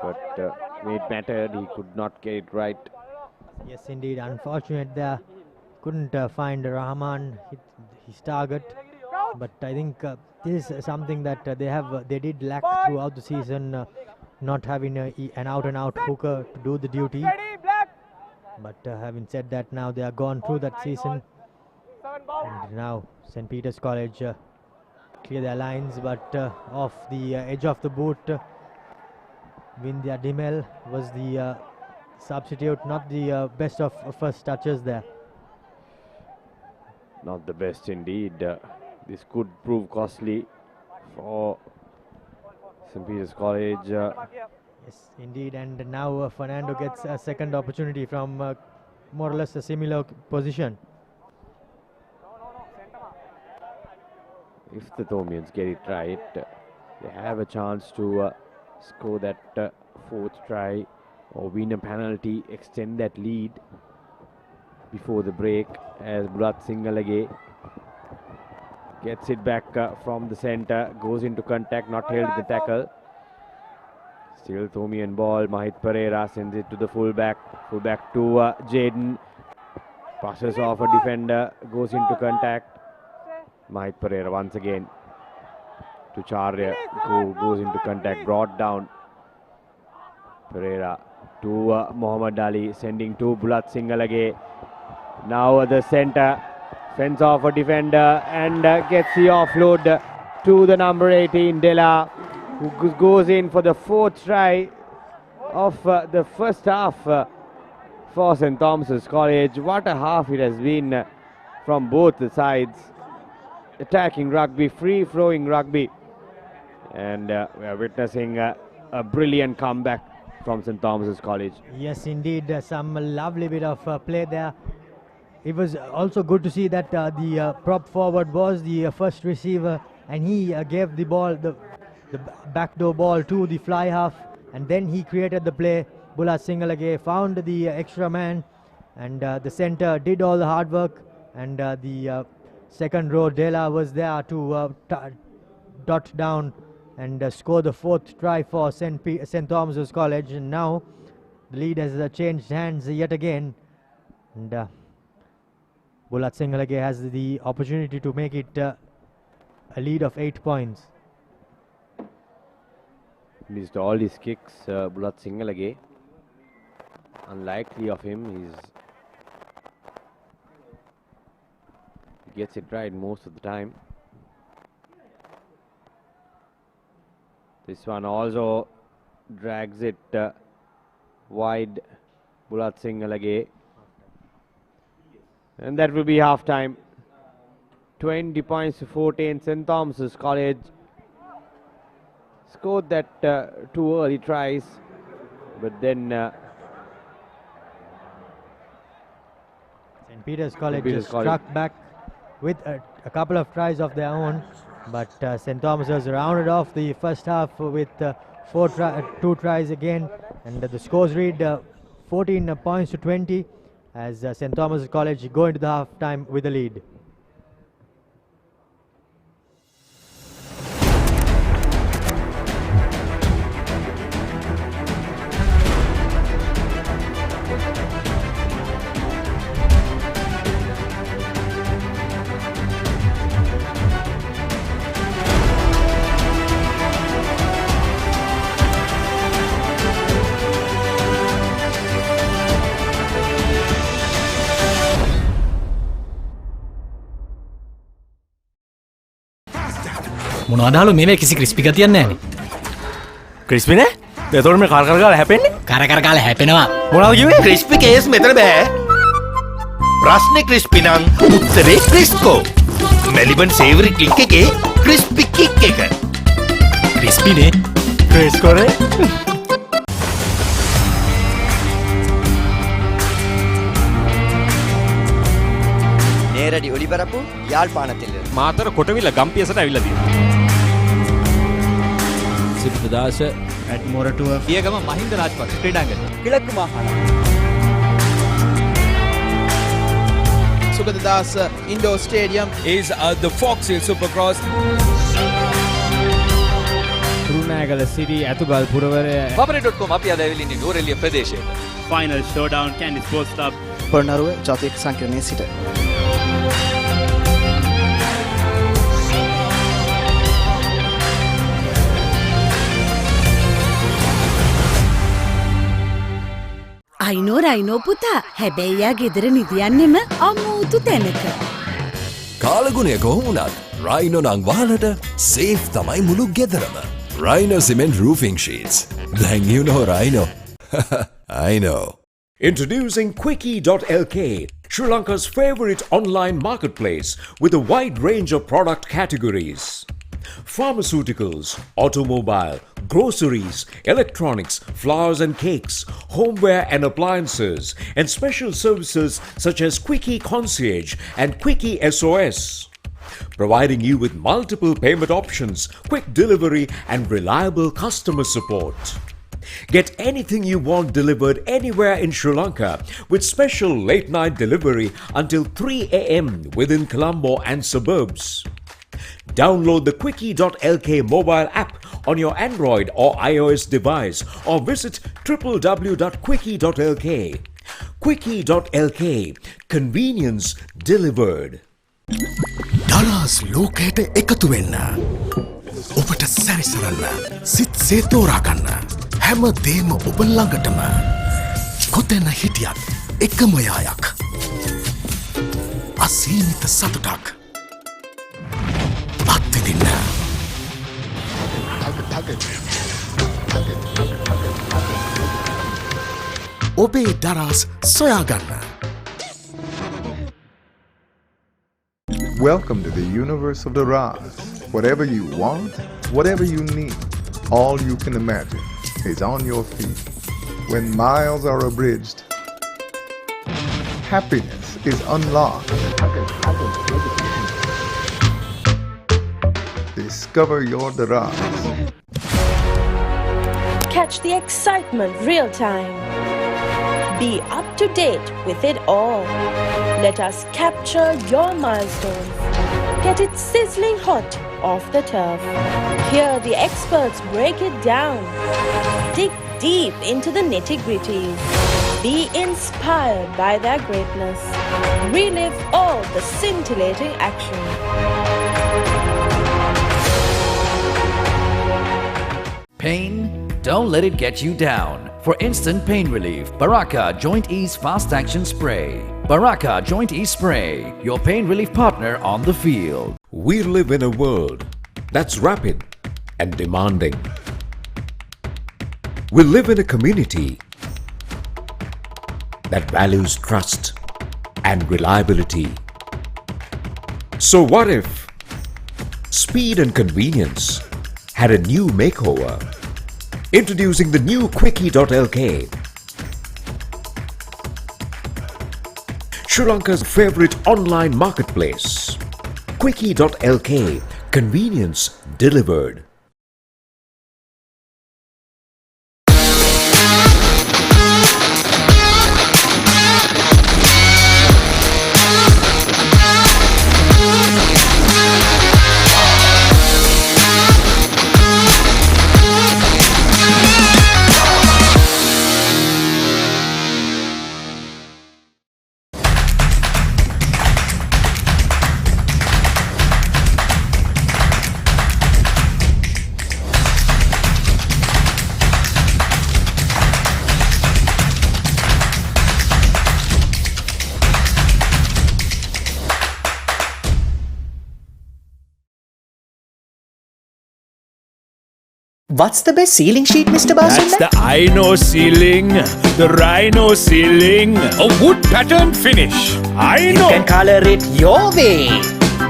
But when it mattered, he could not get it right. Yes, indeed. Unfortunate there. Couldn't find Rahman, his target. But I think this is something that they did lack throughout the season, not having an out-and-out hooker to do the duty. But having said that, now they are gone through that season. And now St. Peter's College clear their lines, but off the edge of the boot, Vindhya Dimel was the substitute, not the best of first touches there. Not the best indeed. This could prove costly for St. Peter's College. Yes, indeed, and now Fernando gets a second opportunity from more or less a similar position. If the Thomians get it right, they have a chance to score that fourth try or win a penalty, extend that lead before the break, as Bulat Singalage gets it back from the center, goes into contact, not held in the tackle. Still Thomian ball. Mahit Perera sends it to the fullback to Jaden, passes off a defender, goes into contact. Mahit Perera once again to Charya, who goes into contact, brought down. Perera to Muhammad Ali, sending to Bulat Singalage. Now the center fends off a defender and gets the offload to the number 18, Dela, who goes in for the fourth try of the first half for St. Thomas's College. What a half it has been from both the sides. Attacking rugby, free-flowing rugby. And we are witnessing a brilliant comeback from St. Thomas's College. Yes, indeed, some lovely bit of play there. It was also good to see that the prop forward was the first receiver, and he gave the ball, the backdoor ball to the fly half, and then he created the play. Bulat Singalage found the extra man, and the center did all the hard work, and the second row Dela was there to dot down and score the fourth try for St. Thomas's College. And now the lead has changed hands yet again, and Bulat Singalage has the opportunity to make it a lead of 8 points. Missed all his kicks, Bulat Singalage. Unlikely of him. He gets it right most of the time. This one also drags it wide, Bulat Singalage. And that will be half time. 20 points to 14. St. Thomas's College scored that 2 early tries, but then St. Peter's College struck back with a couple of tries of their own, but St. Thomas's rounded off the first half with 2 tries again, and the scores read 14 points to 20 as St. Thomas's College go into the half time with the lead. මොනවදාලු මේ කිසි crispy ගතියක් නැහැනේ. Crispy නේ? එතකොට මේ කර කර ගාලා හැපෙන්නේ? කර කර ගාලා හැපෙනවා. මොනවද කිව්වේ? ක්‍රිස්පි කේස් මෙතන බෑ. ප්‍රශ්නේ ක්‍රිස්පි නම් උත්තරේ ක්‍රිස්කෝ. මෙලිබන් සේවරි ක්ලික් එකේ ක්‍රිස්පි කික් එක. ක්‍රිස්පි නේ. ක්‍රිස්කෝ නේ. நேரடி ஒளிபரப்பு யாழ்ப்பாணத்தில் මාතර කොටවිල ගම්පියසට ඇවිල්ලා තියෙනවා. සිද්ධාස ඇඩ්මොරටුව පියගම මහින්ද රාජපක්ෂ ක්‍රීඩාංගණය. கிழக்கு மாகாணம் Sugadadas Indoor Stadium is the Fox Hill Supercross. Kurunegala city Athugal පුරවරය Papare.com අපි අද ඇවිල්ලා ඉන්නේ නෝරෙලිය ප්‍රදේශයට. Final showdown Kandy sports club Polonnaruwa ජාතික සංකීර්ණයේ සිට අයිනෝ පුතා හැබැයි යා ගෙදර නිදියන්නෙම අමුතු තැනක. කාලගුණය කොහොමුණත් රයිනෝ නං වාලට සේෆ් තමයි මුළු ගෙදරම. Rhino cement roofing sheets. Then you know Rhino. I know. Introducing Quickie.lk, Sri Lanka's favorite online marketplace with a wide range of product categories. Pharmaceuticals, automobile, groceries, electronics, flowers and cakes, homeware and appliances, and special services such as Quickie Concierge and Quickie SOS. Providing you with multiple payment options, quick delivery and reliable customer support. Get anything you want delivered anywhere in Sri Lanka with special late night delivery until 3 a.m. within Colombo and suburbs. Download the Quickie.lk mobile app on your Android or iOS device or visit www.quickie.lk. Quickie.lk, convenience delivered. ඩලාස් ලෝකයට එකතු වෙන්න. ඔබට සැරිසරන්න සිත් සේතෝරා ගන්න. හැම දේම ඔබ ළඟටම. කොතැන හිටියත් එකම යායක්. අසීමිත සතුටක්. අත්විඳින්න. ඔබේ ඩලාස් සොයාගන්න. Welcome to the universe of the Raz. Whatever you want, whatever you need, all you can imagine is on your feet. When miles are abridged, happiness is unlocked. Discover your Daraz. Catch the excitement real time. Be up to date with it all. Let us capture your milestones. Get it sizzling hot off the turf. Hear the experts break it down. Dig deep into the nitty-gritties. Be inspired by their greatness. Relive all the scintillating action. Pain? Don't let it get you down. For instant pain relief, Baraka Joint Ease Fast Action Spray. Baraka Joint Ease Spray, your pain relief partner on the field. We live in a world that's rapid and demanding. We live in a community that values trust and reliability. So what if speed and convenience had a new makeover? Introducing the new Quickie.lk, Sri Lanka's favorite online marketplace. Quickie.lk, convenience delivered. What's the best ceiling sheet, Mr. That's the Ino ceiling, the Rhino ceiling, a wood pattern finish. You can color it your way.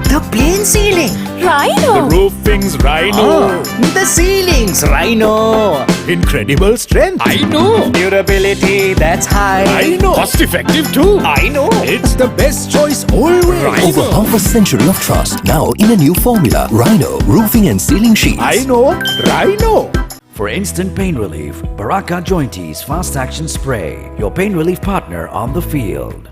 The plain ceiling. The roofing's Rhino. The ceiling's Rhino. Incredible strength. I know. Durability that's high. I know. Cost effective too. I know. It's the best choice always. Over half a century of trust, now in a new formula. Rhino Roofing and Ceiling Sheets. I know. Rhino. For instant pain relief, Baraka Jointies Fast Action Spray, your pain relief partner on the field.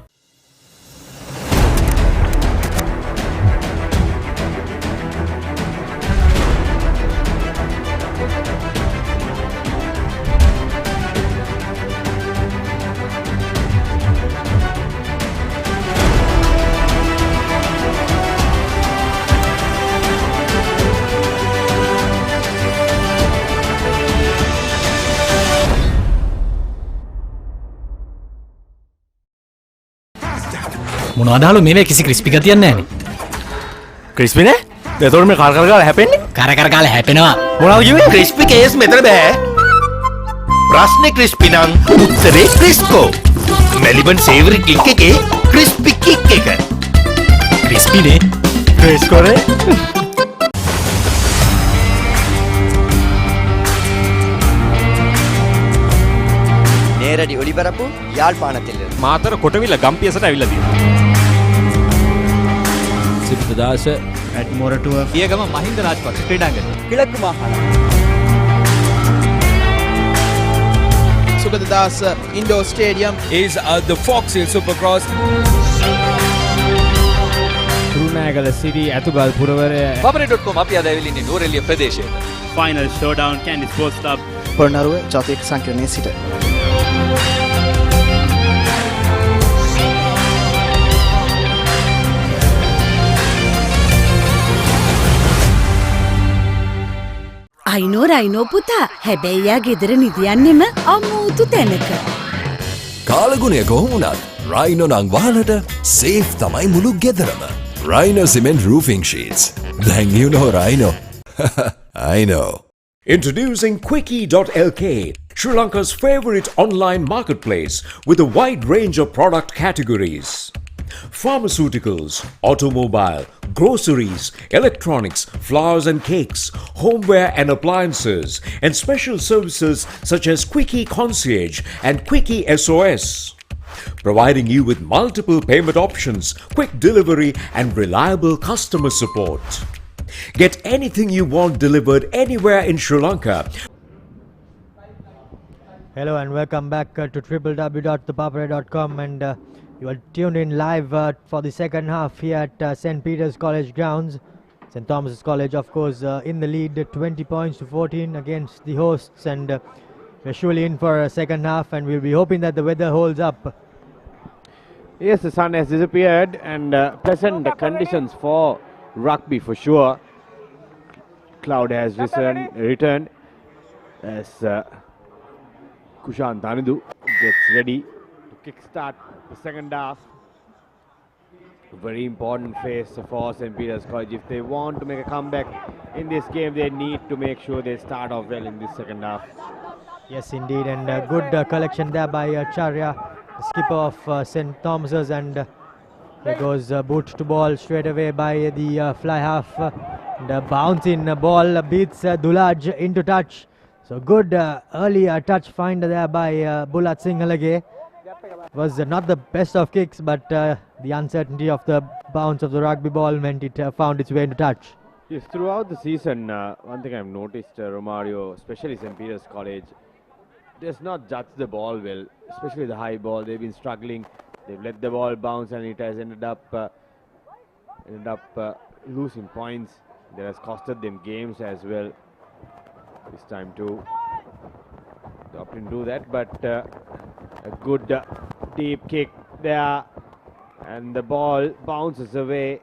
මොනවදාලු මේවේ කිසි crispy ගතියක් නැහැනේ. Crispy නේ? එතකොට මේ කර කර ගාලා හැපෙන්නේ? කර කර ගාලා හැපෙනවා. මොනවද කිව්වේ? ක්‍රිස්පි කේස් මෙතන බෑ. ප්‍රශ්නේ ක්‍රිස්පි නම් උත්තරේ ක්‍රිස්කෝ. මෙලිබන් සේවරි ක්ලික් එකේ ක්‍රිස්පි කික් එක. ක්‍රිස්පි නේ. ක්‍රිස්කෝ නේ. நேரடி ஒளிபரப்பு யாழ்ப்பாணத்திலிருந்து මාතර කොටවිල ගම්පියසට ඇවිල්ලා තියෙනවා. සිප්පදාස ඇඩ්මොරටුව පියගම මහින්ද රාජපක්ෂ ක්‍රීඩාංගණය. கிழக்கு மாகாணம் Sugathadasa indoor stadium is the Fox Hill Supercross. Kurunegala city Athugal පුරවරය Papare.com අපි අද ඇවිල්ලා ඉන්නේ නූරෙලිය ප්‍රදේශයට. Final showdown Kandy sports club Polonnaruwa ජාතික සංකීර්ණයේ සිට අයිනෝ රයිනෝ පුතා හැබැයි යා ගෙදර නිදියන්නෙම අමූතු තැනක. කාලගුණය කොහොමුණත් රයිනෝ නං වහලට සේෆ් තමයි මුළු ගෙදරම. Rhino Cement Roofing Sheets. Then you know Rhino. I know. Introducing Quickie.lk, Sri Lanka's favorite online marketplace with a wide range of product categories. Pharmaceuticals, automobile, groceries, electronics, flowers and cakes, homeware and appliances, and special services such as Quickie Concierge and Quickie SOS. Providing you with multiple payment options, quick delivery and reliable customer support. Get anything you want delivered anywhere in Sri Lanka. Hello and welcome back to www.thepapare.com, and you are tuned in live for the second half here at St. Peter's College Grounds. St. Thomas College, of course, in the lead 20 points to 14 against the hosts, and we're surely in for a second half, and we'll be hoping that the weather holds up. Yes, the sun has disappeared, and pleasant conditions for rugby for sure. Cloud has returned as Kushan Tanidu gets ready to kickstart the second half. A very important phase for St. Peter's College. If they want to make a comeback in this game, they need to make sure they start off well in this second half. Yes, indeed, and good collection there by Charya, the skipper of St. Thomas's, and here goes boot to ball straight away by the fly half. The bounce in ball beats Dulaj into touch. So good early touch find there by Bulat Sinhalage. Was not the best of kicks, but the uncertainty of the bounce of the rugby ball meant it found its way into touch. Yes, throughout the season, one thing I've noticed, Romario, especially St. Peter's College, does not judge the ball well, especially the high ball. They've been struggling. They've let the ball bounce, and it has ended up losing points. That has costed them games as well. This time too, they often do that, but a good deep kick there, and the ball bounces away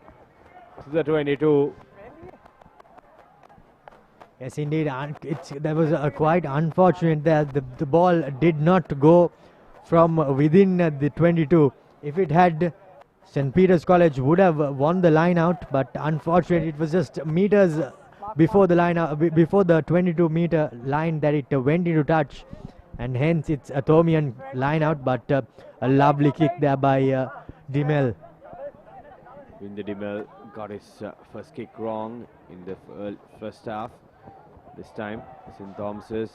to the 22. Yes, indeed, that was quite unfortunate that the ball did not go from within the 22. If it had, St. Peter's College would have won the line out, but unfortunately it was just meters before the line, before the 22-meter line that it went into touch, and hence it's a Thomian line out, but a lovely kick there by Dimel. Winder Dimel got his first kick wrong in the first half. This time, St. Thomas's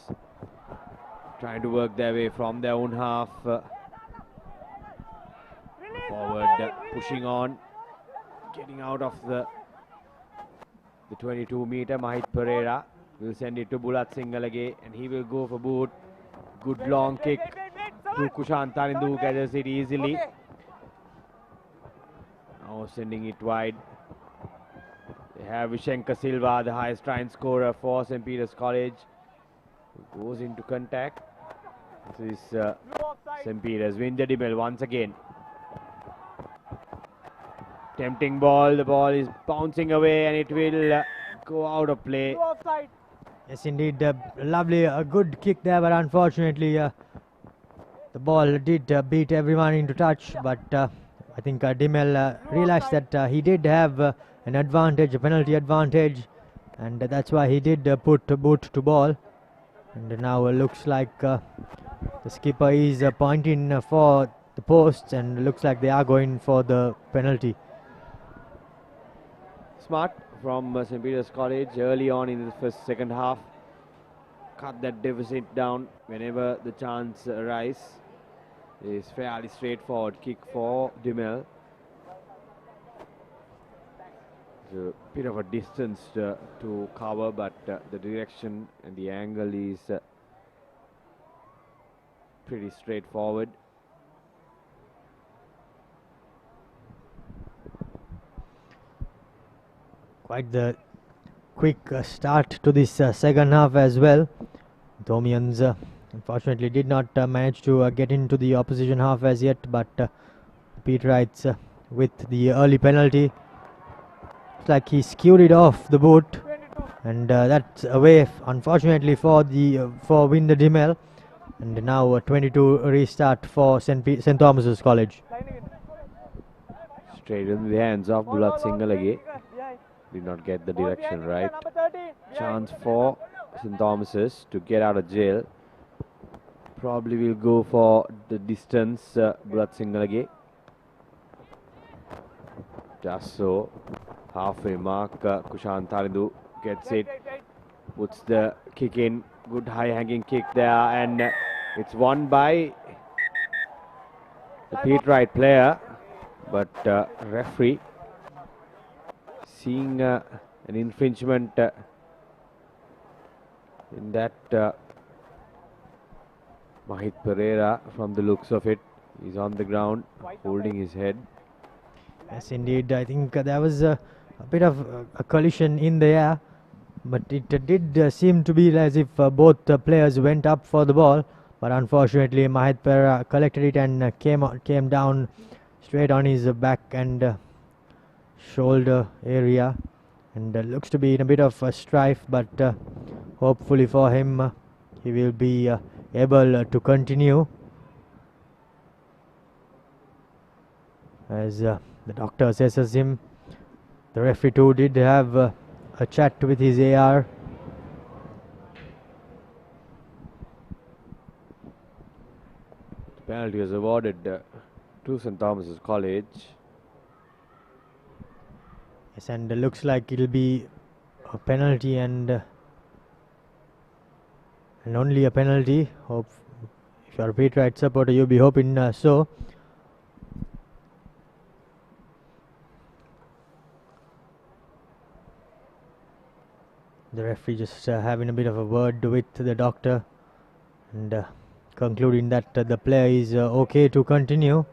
trying to work their way from their own half. Forward, pushing on, getting out of the 22-meter. Mahit Perera will send it to Bulat Singalage, and he will go for boot. Good long kick to Kushan Tarindu, who gathers it easily. Now sending it wide. They have Vishenka Silva, the highest try scorer for St. Peter's College, who goes into contact. This is St. Peter's. Winder Dimel once again. Tempting ball. The ball is bouncing away and it will go out of play. Yes, indeed. Lovely, a good kick there, but unfortunately the ball did beat everyone into touch. But I think Dimel realized that he did have an advantage, a penalty advantage, and that's why he did put boot to ball. And now looks like the skipper is pointing for the posts, and looks like they are going for the penalty. Smart from St. Peter's College early on in the second half. Cut that deficit down whenever the chance arises. It is fairly straightforward kick for Dimel. A bit of a distance to cover, but the direction and the angle is pretty straightforward. Quite the quick start to this second half as well. Thomians unfortunately did not manage to get into the opposition half as yet, but Peterites with the early penalty. It's like he skewed it off the boot, and that's away unfortunately for Winder Dimel. And now 22 restart for St. Thomas's College. Straight in the hands of Bulat Singalage. Did not get the direction right. Chance for St. Thomas's to get out of jail. Probably will go for the distance, Bulat Singalage. Just so. Halfway mark, Kushan Tarindu gets it, puts the kick in. Good high hanging kick there, and it's won by the Peterite player, but referee seeing an infringement in that. Mahit Perera, from the looks of it, is on the ground holding his head. Yes, indeed. I think there was a bit of a collision in the air, but it did seem to be as if both players went up for the ball, but unfortunately Mahit Perera collected it and came down straight on his back and shoulder area, and looks to be in a bit of a strife, but hopefully for him he will be able to continue, as the doctor assesses him. The referee too did have a chat with his AR. The penalty was awarded to St. Thomas's College. Yes, and looks like it'll be a penalty and only a penalty. Hope if you're a Peterite supporter, you'll be hoping so. The referee just having a bit of a word with the doctor and concluding that the player is okay to continue.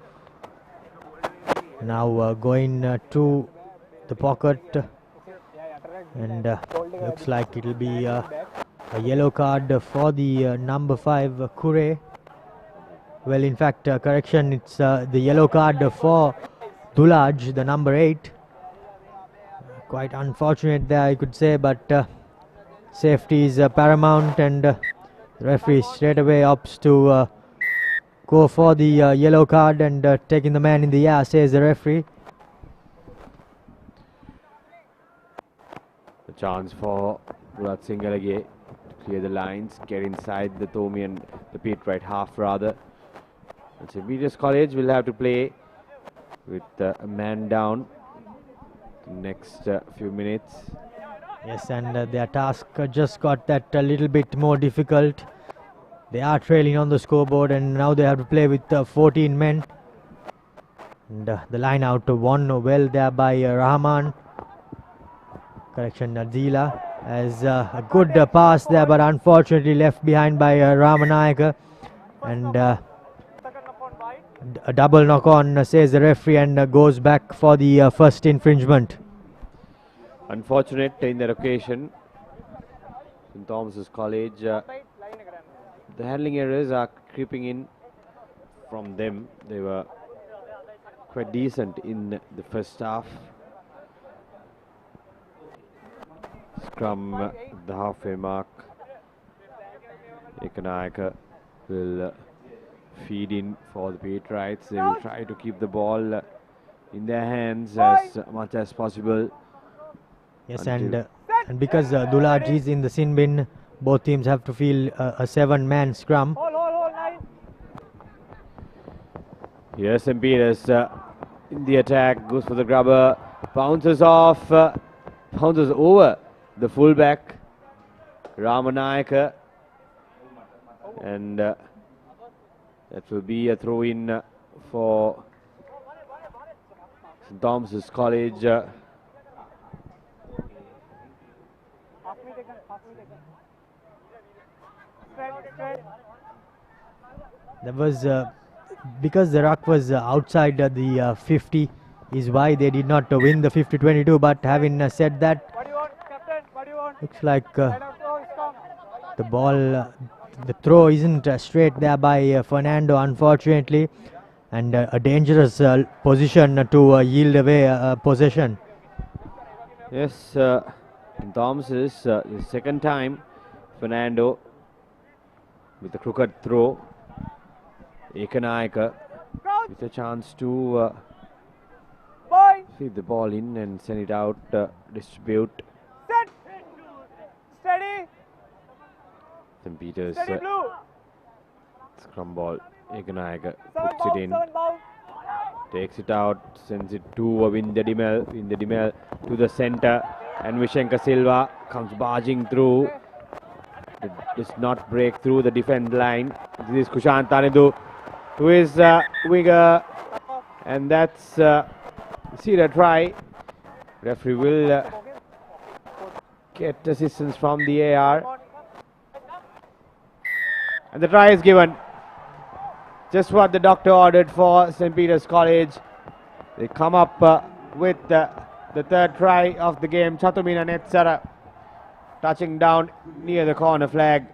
Now going to the pocket, and looks like it will be a yellow card for the number 5 Kure. Well, in fact, correction, it's the yellow card for Dulaj, the number 8. Quite unfortunate there, I could say, but safety is paramount, and the referee straight away opts to go for the yellow card and taking the man in the air, says the referee. A chance for Bulat Singalage to clear the lines, get inside the Thomian, the pit right half rather. And St. Peter's College will have to play with a man down the next few minutes. Yes, and their task just got that a little bit more difficult. They are trailing on the scoreboard, and now they have to play with 14 men. And the line out won well there by Rahman. Correction, Adila as a good pass there, but unfortunately left behind by Ramanayaka. And a double knock on, says the referee, and goes back for the first infringement. Unfortunate in that occasion. St. Thomas's College, the handling errors are creeping in from them. They were quite decent in the first half. Scrum the halfway mark. Ekanayaka will feed in for the Patriots. They will try to keep the ball in their hands as much as possible. Yes, and because Dulaj is in the sin bin, both teams have to field a 7-man scrum. Here's St. Peter's in the attack, goes for the grubber, bounces off, bounces over the fullback, Ramanayaka, and that will be a throw-in for St. Thomas's College. That was because the ruck was outside the 50 is why they did not win the 50-22, but having said that, looks like the ball, the throw isn't straight there by Fernando, unfortunately, and a dangerous position to yield away possession. Yes, Thomas's the second time Fernando with a crooked throw. Ekanayaka with a chance to feed the ball in and send it out, distribute. Steady. St. Peter's scrum ball. Ekanayaka puts it in, takes it out, sends it to Vindadimel to the center, and Vishenka Silva comes barging through. It does not break through the defense line. This is Kushan Tanidu to his winger, and that's see the try. Referee will get assistance from the AR, and the try is given. Just what the doctor ordered for St. Peter's College. They come up with the third try of the game. Chatumina Netsara touching down near the corner flag.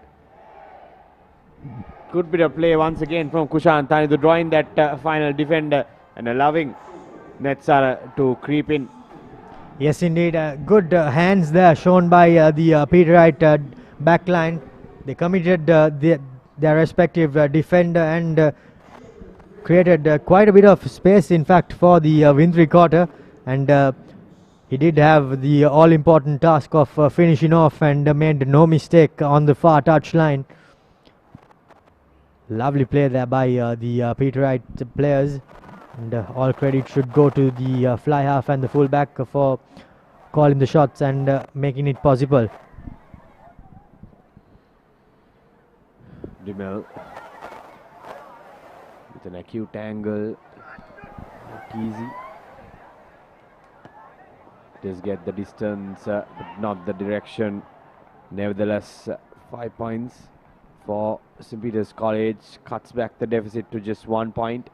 Good bit of play once again from Kushan Tanidu, drawing that final defender and allowing Netsara to creep in. Yes, indeed. Good hands there shown by the Peterite backline. They committed their respective defender and created quite a bit of space, in fact, for the Winthree quarter. And he did have the all-important task of finishing off and made no mistake on the far touchline. Lovely play there by the Peterite players. And all credit should go to the fly half and the fullback for calling the shots and making it possible. Dimel with an acute angle, not easy. Does get the distance, but not the direction. Nevertheless, 5 points for St. Peter's College, cuts back the deficit to just 1 point.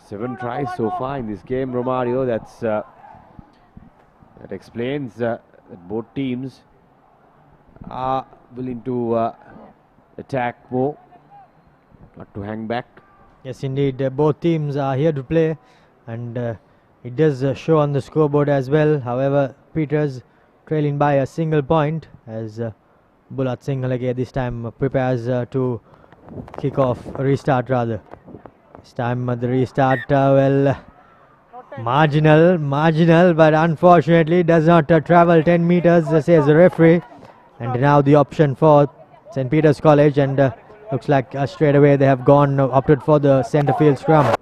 7 tries so far in this game, Romario. That explains that both teams are willing to attack more, not to hang back. Yes, indeed. Both teams are here to play, and it does show on the scoreboard as well. However, Peters trailing by a single point as Bulat Singalage this time prepares to kick off, restart rather. This time the restart, well, Marginal, but unfortunately does not travel 10 meters, says the referee. And now the option for St. Peter's College, and looks like straight away they have opted for the centre field scrum.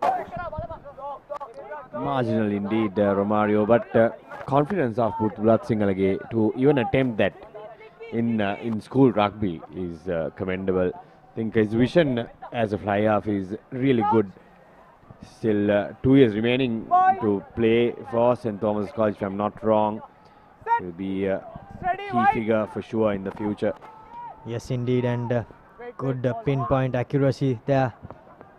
Marginal indeed, Romario, but confidence of Bulat Singalage to even attempt that in school rugby is commendable. I think his vision as a fly-half is really good. Still 2 years remaining to play for St. Thomas College, if I'm not wrong. Will be a key figure for sure in the future. Yes, indeed, and good pinpoint accuracy there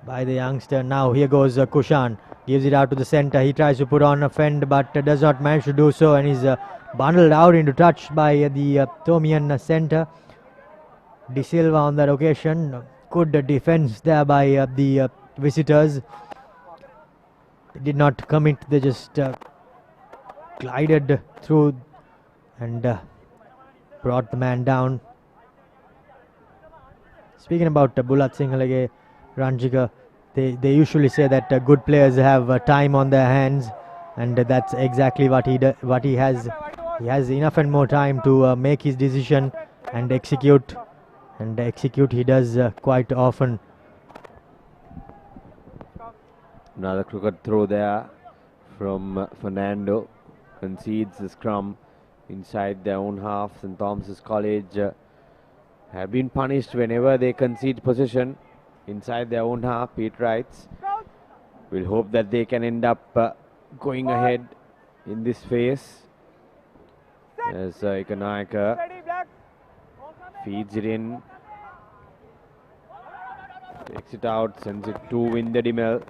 by the youngster. Now here goes Kushan, gives it out to the centre. He tries to put on a fend, but does not manage to do so, and is bundled out into touch by the Thomian centre. De Silva on that occasion. Good defence there by the visitors. They did not commit, they just glided through and brought the man down. Speaking about Bulat Singalage, Ranjika, they usually say that good players have time on their hands, and that's exactly what he has. He has enough and more time to make his decision and execute, he does quite often. Another crooked throw there from Fernando. Concedes the scrum inside their own half. St. Thomas's College have been punished whenever they concede possession inside their own half. Pete writes, we'll hope that they can end up going ahead in this phase. As Ikanayaka feeds it in, takes it out, sends it to Windadimel.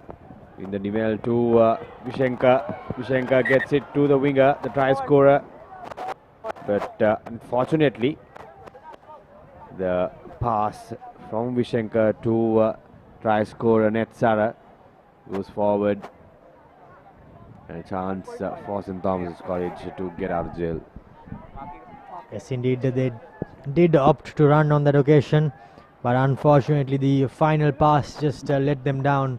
Windadimel to Vishenka. Vishenka gets it to the winger, the try scorer. But unfortunately, the pass from Vishenka to try scorer Netsara goes forward. And a chance for St. Thomas's College to get out of jail. Yes, indeed, they did opt to run on that occasion, but unfortunately the final pass just let them down.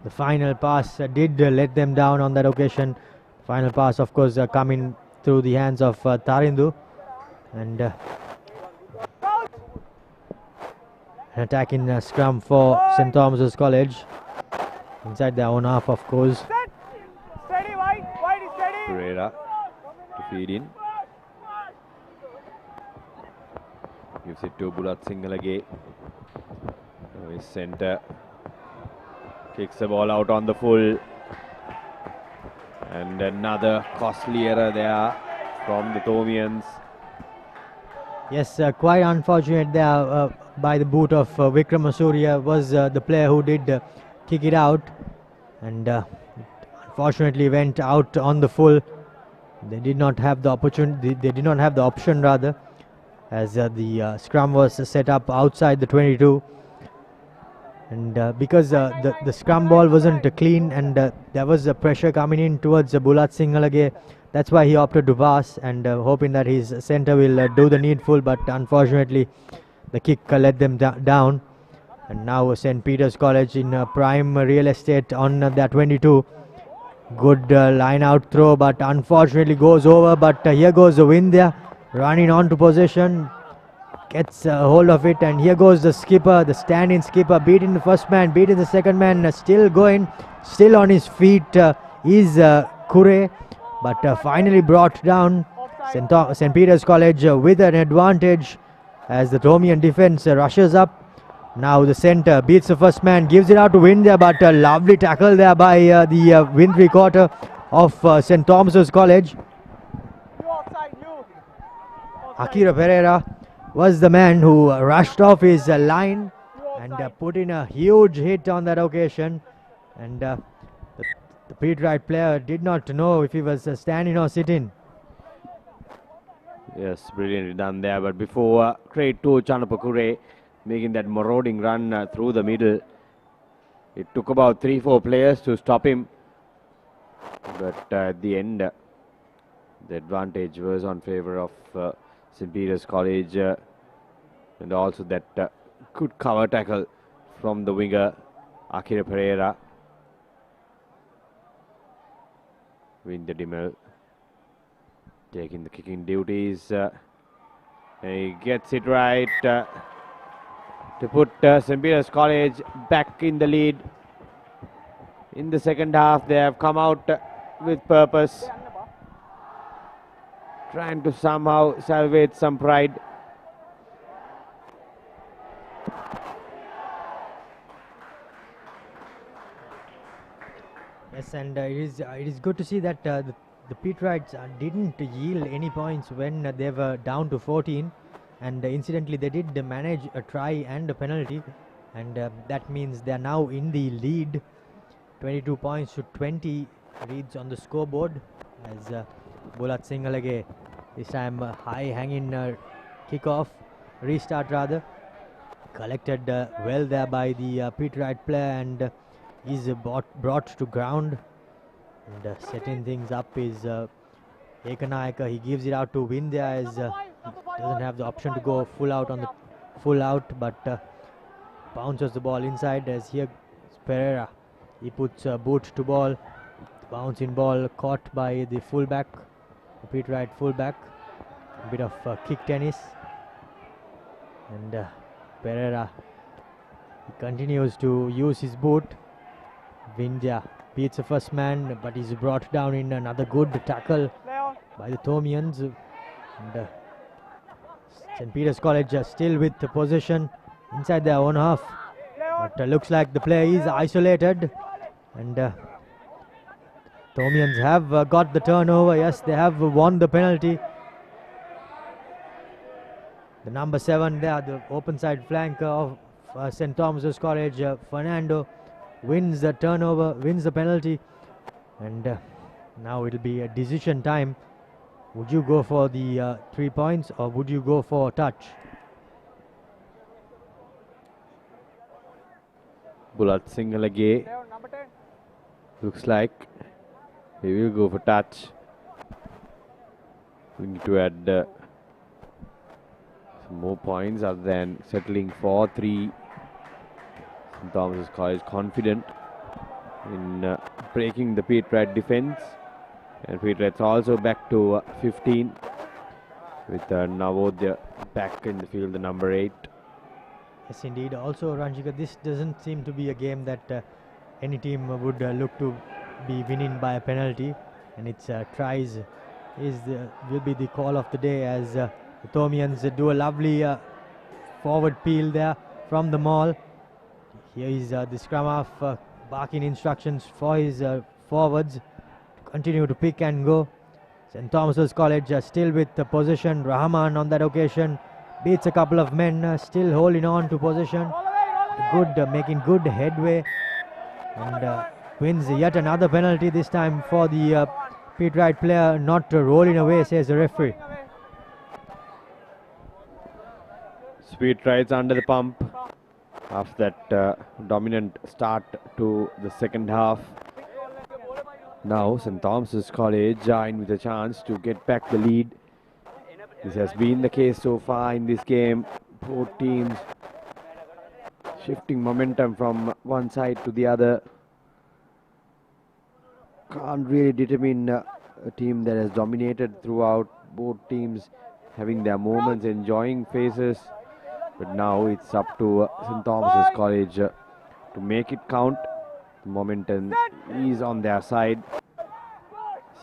The final pass did let them down on that occasion. Final pass, of course, coming through the hands of Tarindu, and an attacking scrum for St. Thomas's College inside their own half, of course. Perera to feed in. Gives it to Bulat Singalage. His centre kicks the ball out on the full. And another costly error there from the Thomians. Yes, quite unfortunate there by the boot of Vikramasuriya was the player who did kick it out, and unfortunately went out on the full. They did not have the opportunity. They did not have the option rather, as the scrum was set up outside the 22. And because the scrum ball wasn't clean, and there was pressure coming in towards Bulat Singalage, that's why he opted to pass, and hoping that his centre will do the needful, but unfortunately the kick let them down. And now St. Peter's College in prime real estate on their 22. Good line out throw, but unfortunately goes over. But here goes the wind there, running on to possession. Gets hold of it, and here goes the skipper, the stand-in skipper, beating the first man, beating the second man, still going, still on his feet is Kure, but finally brought down. St. Peter's College with an advantage as the Thomian defence rushes up. Now the centre beats the first man, gives it out to Wind there, but a lovely tackle there by the win three-quarter of St. Thomas's College. Akira Pereira was the man who rushed off his line and put in a huge hit on that occasion, and the Pete Wright player did not know if he was standing or sitting. Yes, brilliantly done there, but before straight to Chanapakure making that marauding run through the middle, it took about 3-4 players to stop him, but at the end the advantage was on favour of St. Peter's College, and also that good cover tackle from the winger, Archibald Perera. Vindadimel taking the kicking duties. He gets it right to put St. Peter's College back in the lead. In the second half, they have come out with purpose, trying to somehow salvage some pride. Yes, and it is good to see that the Peterites didn't yield any points when they were down to 14, and incidentally they did manage a try and a penalty, and that means they are now in the lead. 22 points to 20 reads on the scoreboard as Bulat Singalage this time high hanging kickoff, restart rather, collected well there by the Peterite player and is brought to ground, and setting things up is Ekanayaka. He gives it out to Vindhya as doesn't have the option to go full out on the full out, but bounces the ball inside as here Perera. He puts boot to ball, bouncing ball caught by the fullback, the Peterite fullback. A bit of kick tennis, and Perera continues to use his boot. Vindhya beats the first man, but he's brought down in another good tackle by the Thomians. And St. Peter's College still with the possession inside their own half, but looks like the player is isolated, and Thomians have got the turnover. Yes, they have won the penalty. The number 7 there, the open side flanker of St. Thomas's College, Fernando, wins the turnover, wins the penalty, and now it'll be a decision time. Would you go for the 3 points or would you go for touch? Bulat Singalage looks like he will go for touch. We need to add some more points other than settling for 3. St. Thomas's College confident in breaking the Peterite defense, and Peterites also back to 15 with Navodaya back in the field, the number 8. Yes, indeed. Also, Ranjika, this doesn't seem to be a game that any team would look to be winning by a penalty, and its tries will be the call of the day as the Thomians do a lovely forward peel there from the maul. Here is the scrum half barking instructions for his forwards to continue to pick and go. St. Thomas's College still with the possession. Rahman on that occasion beats a couple of men, still holding on to possession. Making good headway, and wins yet another penalty, this time for the Peterite player not rolling away, says the referee. Peterites under the pump after that dominant start to the second half. Now St. Thomas's College in with a chance to get back the lead. This has been the case so far in this game. Both teams shifting momentum from one side to the other. Can't really determine a team that has dominated throughout. Both teams having their moments, enjoying phases. But now it's up to St. Thomas's College to make it count. The momentum is on their side.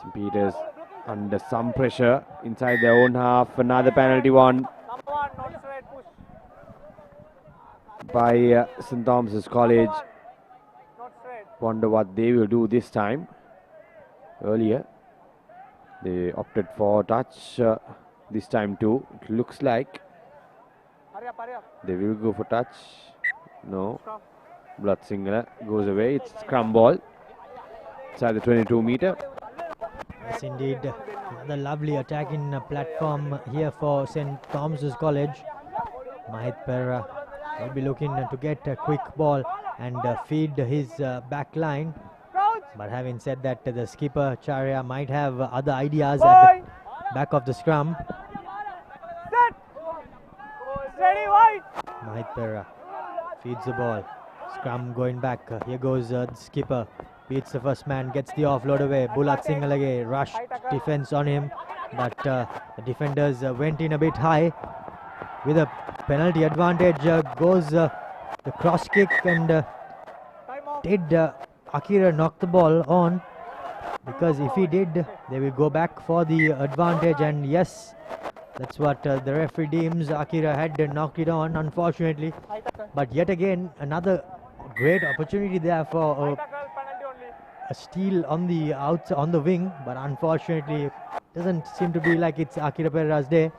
St. Peter's under some pressure inside their own half. Another penalty won by St. Thomas's College. Wonder what they will do this time. Earlier they opted for touch this time too. It looks like they will go for touch. No. Bulat Singhal goes away. It's scrum ball inside the 22-meter. Yes, indeed. Another lovely attacking platform here for St. Thomas's College. Mahit Perera will be looking to get a quick ball and feed his back line. But having said that, the skipper Charya might have other ideas at the back of the scrum. Mahit Perera feeds the ball. Scrum going back. Here goes the skipper. Beats the first man, gets the offload away. Bulat Singalage rushed defense on him, but the defenders went in a bit high. With a penalty advantage goes the cross kick, and did Akira knock the ball on? Because if he did, they will go back for the advantage, and yes, that's what the referee deems. Akira had knocked it on, unfortunately. But yet again, another great opportunity there for a steal on the on the wing, but unfortunately, doesn't seem to be like it's Akira Perera's day.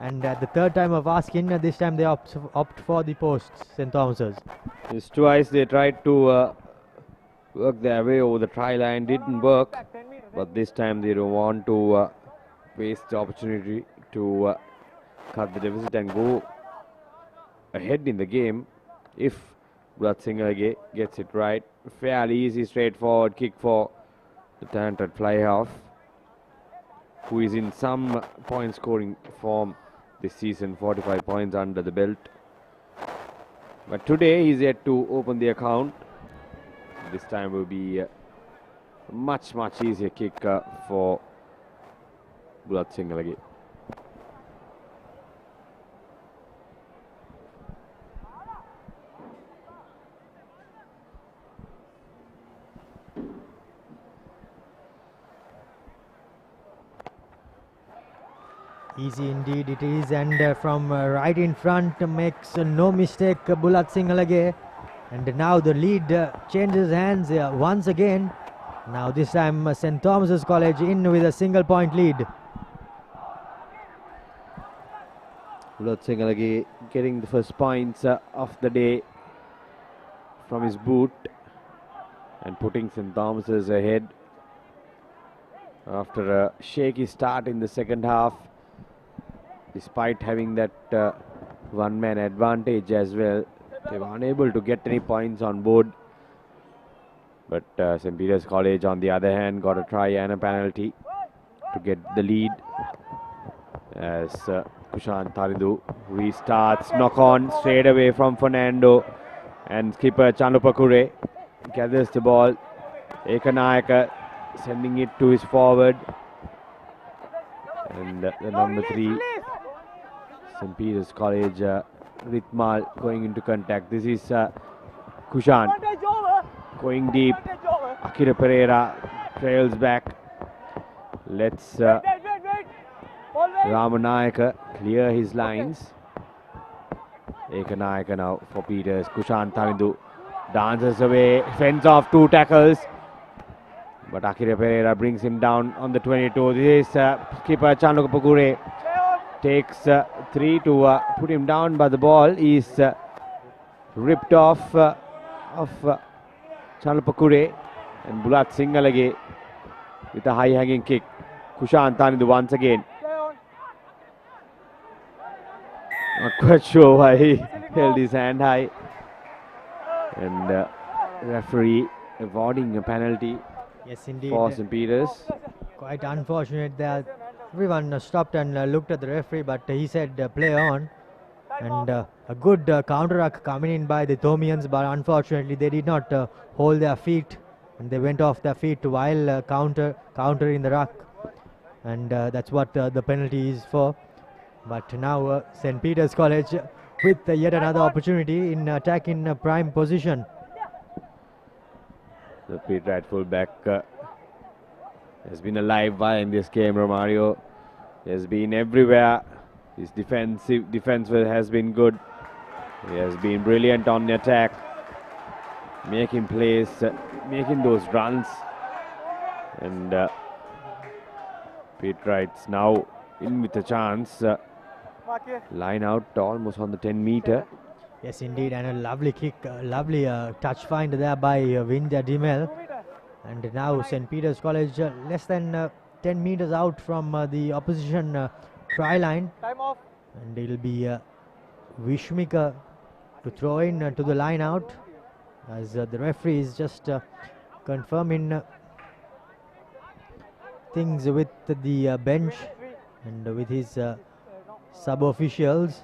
And the third time of asking, this time they opt for the posts, St. Thomas's. It's twice they tried to work their way over the try line, didn't work, but this time they don't want to waste the opportunity to cut the deficit and go ahead in the game. If Bulat Singalage gets it right, fairly easy, straightforward kick for the talented fly half, who is in some point scoring form this season, 45 points under the belt. But today he's yet to open the account. This time will be a much easier kick for Bulat Singalage. Easy indeed it is, and from right in front makes no mistake Bulat Singalage. And now the lead changes hands once again. Now this time St. Thomas's College in with a single point lead. Bulat Singalage getting the first points of the day from his boot and putting St. Thomas's ahead after a shaky start in the second half, despite having that one-man advantage as well. They were unable to get any points on board. But St. Peter's College, on the other hand, got a try and a penalty to get the lead. As Kushan Thalindu restarts, knock on straight away from Fernando. And skipper Chanlupakure gathers the ball. Ekanayaka sending it to his forward. And the number 3, St. Peter's College, Ritmal going into contact. This is Kushan going deep. Akira Perera trails back. Let's Ramanayaka clear his lines. Ekanayaka now for Peters. Kushan Thalindu dances away, fends off 2 tackles. But Akira Perera brings him down on the 22. This is skipper Chanlupakure. Takes 3 to put him down, but the ball is ripped off of Chanlupakure, and Bulat Singalage with a high hanging kick. Kushan Thalindu once again. Not quite sure why he held his hand high, and referee awarding a penalty. Yes, indeed. For St. Peter's. Quite unfortunate that everyone stopped and looked at the referee, but he said play on. And a good counter-attack coming in by the Thomians, but unfortunately they did not hold their feet, and they went off their feet while countering the ruck. And that's what the penalty is for. But now St. Peter's College with yet another opportunity in attack in prime position. The Pete right fullback has been a live wire in this game, Romario. He has been everywhere. His defense has been good. He has been brilliant on the attack, making plays, making those runs. And Pete Wright's now in with a chance. Line out almost on the 10-meter. Yes, indeed, and a lovely kick, lovely touch find there by Vindya Dimel. And now St. Peter's College less than 10 meters out from the opposition try line. And it'll be Vishmika to throw in to the line out, as the referee is just confirming things with the bench and with his sub-officials.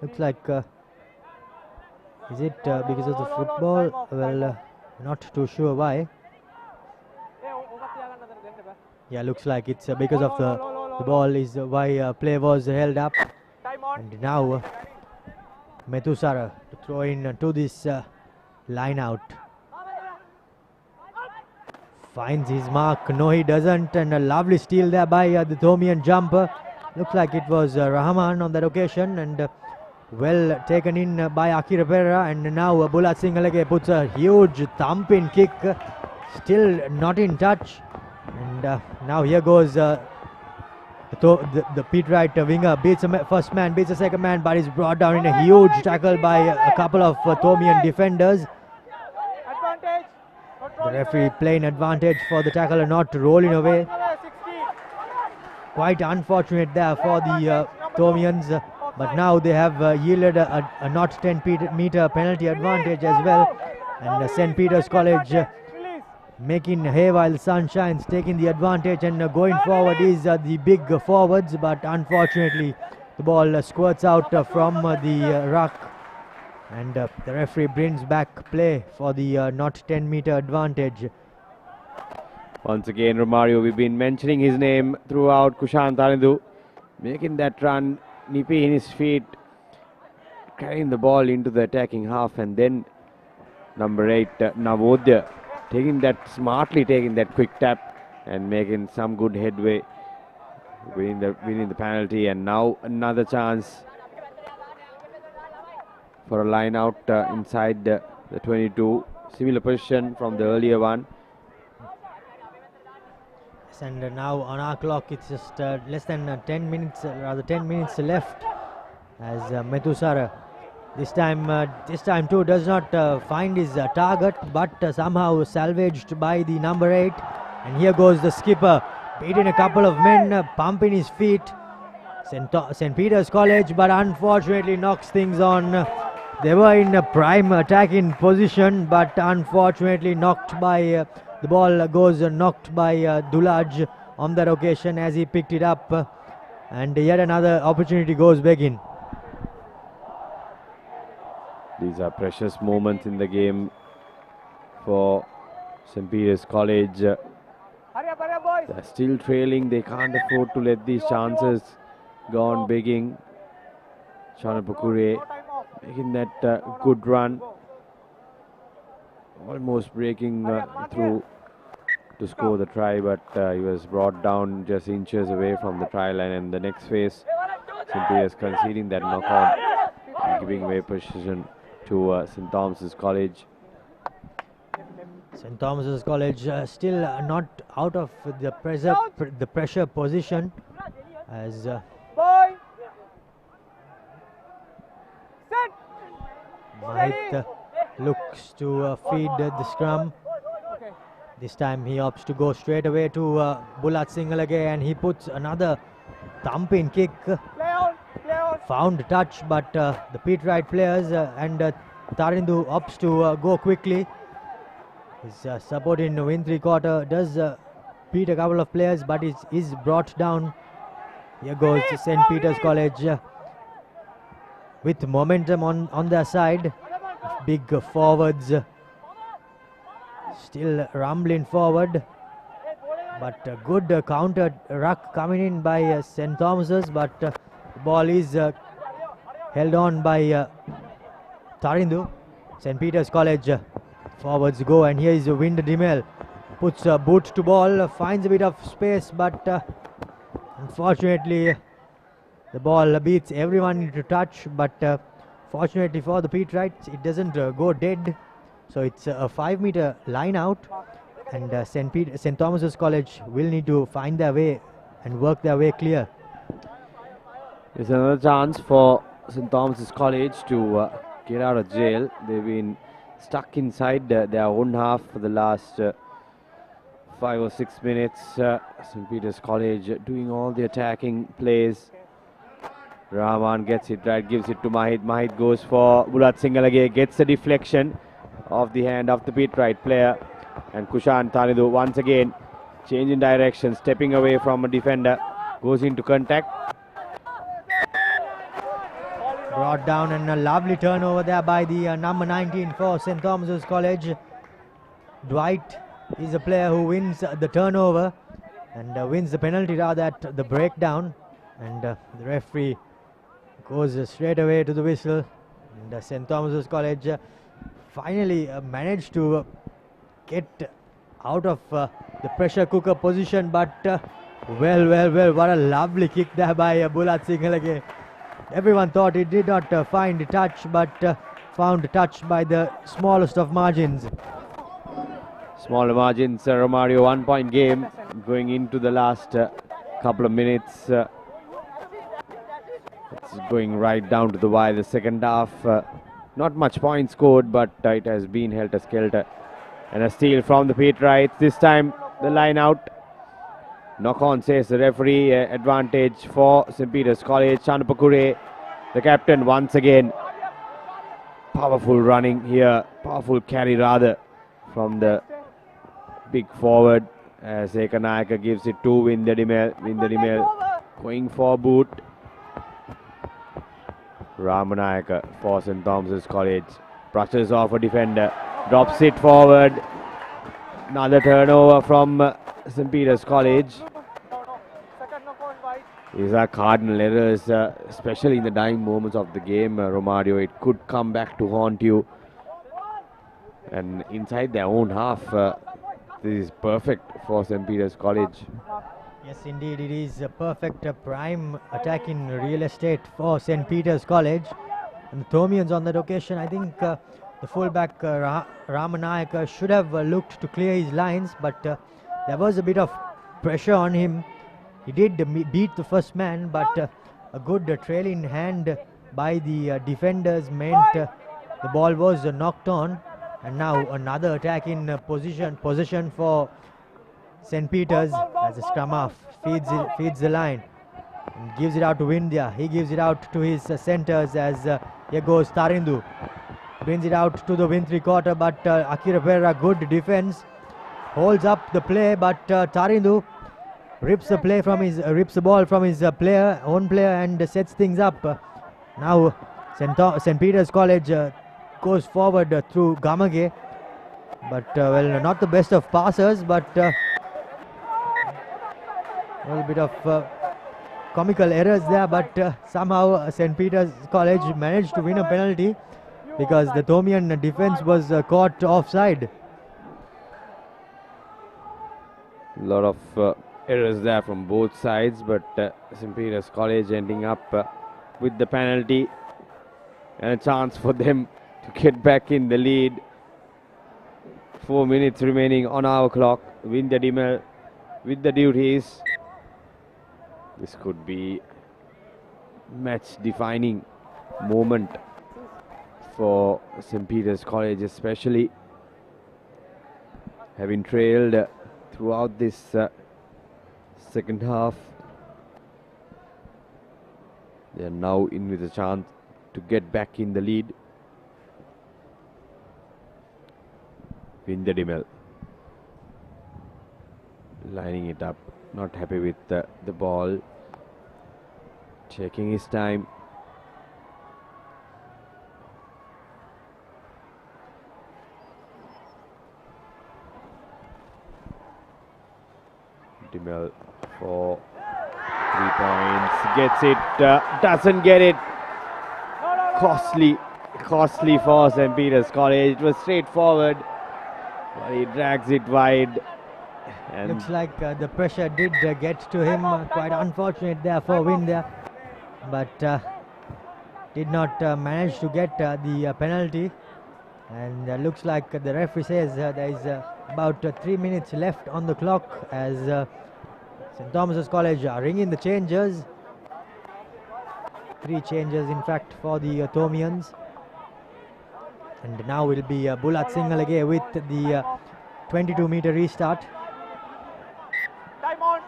Looks like Is it because of the football? Well, not too sure why. Yeah, looks like it's because of the ball is why play was held up. And now Methusara to throw in to this line out. Finds his mark. No, he doesn't. And a lovely steal there by the Thomian jumper. Looks like it was Rahman on that occasion. And well taken in by Archibald Perera. And now Bulat Singalage puts a huge thumping kick. Still not in touch. And now here goes the Pete Wright winger. Beats the first man, beats the second man, but is brought down in a huge tackle by a couple of Thomian defenders. The referee playing advantage for the tackler not rolling away. Quite unfortunate there for the Thomians, but now they have yielded a not 10 meter penalty advantage as well. And St. Peter's College making hay while the sun shines, taking the advantage, and going forward is the big forwards, but unfortunately the ball squirts out from the ruck. And the referee brings back play for the not 10 meter advantage. Once again, Romario, we've been mentioning his name throughout. Kushan Tarindu making that run, nippy in his feet, carrying the ball into the attacking half, and then number 8, Navodya, taking that quick tap and making some good headway, winning the penalty. And now another chance for a line out inside the 22. Similar position from the earlier one. And now on our clock it's just less than 10 minutes, rather 10 minutes left, as Methusara this time too does not find his target, but somehow salvaged by the number 8. And here goes the skipper, beating a couple of men, pumping his feet. St. Peter's College, but unfortunately knocks things on. They were in a prime attacking position, but unfortunately knocked by the ball goes knocked by Dulaj on that occasion as he picked it up, and yet another opportunity goes begging. These are precious moments in the game for St. Peter's College. They're still trailing. They can't afford to let these chances go on begging. Chanapakure making that good run, almost breaking through to score the try, but he was brought down just inches away from the try line. And the next phase, St. Peter's conceding that knock on and giving away position to St. Thomas's College. St. Thomas's College still not out of the pressure position, as Mahit looks to feed the scrum. This time he opts to go straight away to Bulat Singalage, and he puts another thumping kick. Found touch, but the Pete Wright players and Tarindu opts to go quickly. His support in win 3/4 does beat a couple of players, but is brought down. Here goes St. Peter's College with momentum on their side. Big forwards still rumbling forward, but a good counter ruck coming in by St. Thomas's, but the ball is held on by Tarindu. St. Peter's College forwards go, and here is Wind Dimel, puts a boot to ball, finds a bit of space, but unfortunately the ball beats everyone into touch. But fortunately for the Pete Wrights, it doesn't go dead, so it's a 5 meter line out, and St. Thomas's College will need to find their way and work their way clear. There's another chance for St. Thomas's College to get out of jail. They've been stuck inside their own half for the last 5 or 6 minutes. St. Peter's College doing all the attacking plays. Rahman gets it right, gives it to Mahit. Mahit goes for Bulat Singalage, gets the deflection of the hand of the Pete Wright player. And Kushan Tarindu once again changing direction, stepping away from a defender, goes into contact. Brought brought down, and a lovely turnover there by the number 19 for St. Thomas's College. Dwight is a player who wins the turnover and wins the penalty rather at the breakdown, and the referee goes straight away to the whistle, and St. Thomas's College finally managed to get out of the pressure cooker position, but well, what a lovely kick there by Bulat Sinhalage. Everyone thought he did not find touch, but found touch by the smallest of margins. Smaller margins, Romario 1 point game going into the last couple of minutes. It's going right down to the wire. The second half, not much points scored, but it has been helter-skelter. And a steal from the pit right. This time the line out. Knock on, says the referee. Advantage for St. Peter's College. Chanupakure, the captain, once again. Powerful running here. Powerful carry rather from the big forward. As Ekanayaka gives it to Vindadimel. Vindadimel going for boot. Ramanayaka for St. Thomas's College. Brushes off a defender. Drops it forward. Another turnover from St. Peter's College. These are cardinal errors, especially in the dying moments of the game, Romario. It could come back to haunt you. And inside their own half, this is perfect for St. Peter's College. Yes, indeed, it is a perfect prime attack in real estate for St. Peter's College. And the Thomians on that occasion, I think the fullback Ramanayaka should have looked to clear his lines, but there was a bit of pressure on him. He did beat the first man, but a good trailing hand by the defenders meant the ball was knocked on. And now another attack in possession for St. Peter's, as the scrum half feeds the line and gives it out to Vindhya. He gives it out to his centers as here goes Tarindu. Brings it out to the wing three-quarter, but Akira Perera, good defense, holds up the play, but Tarindu rips the ball from his own player, and sets things up. Now St. Peter's College goes forward through Gamage, but well, not the best of passers, but a little bit of comical errors there, but somehow St. Peter's College managed to win a penalty because the Thomian defense was caught offside. A lot of errors there from both sides, but St. Peter's College ending up with the penalty and a chance for them to get back in the lead. 4 minutes remaining on our clock. Vindadimel with the duties. This could be match defining moment for St. Peter's College, especially having trailed throughout this second half. They are now in with a chance to get back in the lead. Vindadimel lining it up, not happy with the ball, taking his time. Dimel for 3 points, gets it, doesn't get it. Costly for St. Peter's College. It was straightforward, but he drags it wide. And looks like the pressure did get to him. Quite unfortunate there for Vindhya, but did not manage to get the penalty. And looks like the referee says there is about 3 minutes left on the clock as St. Thomas's College are ringing the changes. 3 changes in fact for the Thomians. And now will be Bulat Sinhalage with the 22-meter restart. Time on.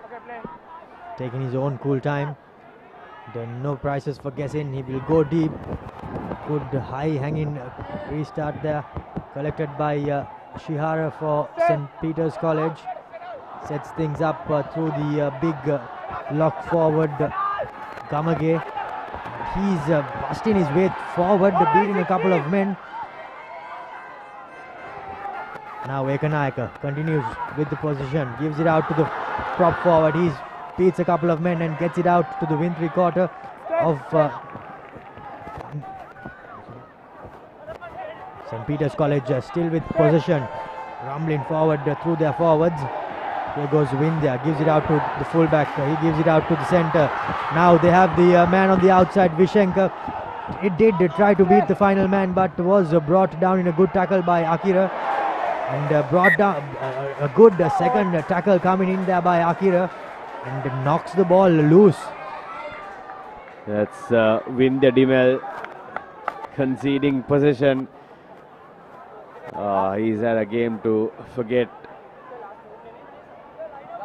Okay, play. Taking his own cool time. Then no prices for guessing. He will go deep. Good high hanging restart there. Collected by Shihara for St. Peter's College. Sets things up through the big lock forward Gamage. he's busting his way forward, beating a couple of men. Now Ekanayaka continues with the position, gives it out to the prop forward. He beats a couple of men and gets it out to the wing three-quarter of St. Peter's College, still with possession, rumbling forward through their forwards. Here goes Vindhya, gives it out to the fullback, he gives it out to the centre. Now they have the man on the outside, Vishenka. It did try to beat the final man, but was brought down in a good tackle by Akira. And brought down a good second tackle coming in there by Akira, and knocks the ball loose. That's Vindhya Dimel conceding possession. He's had a game to forget,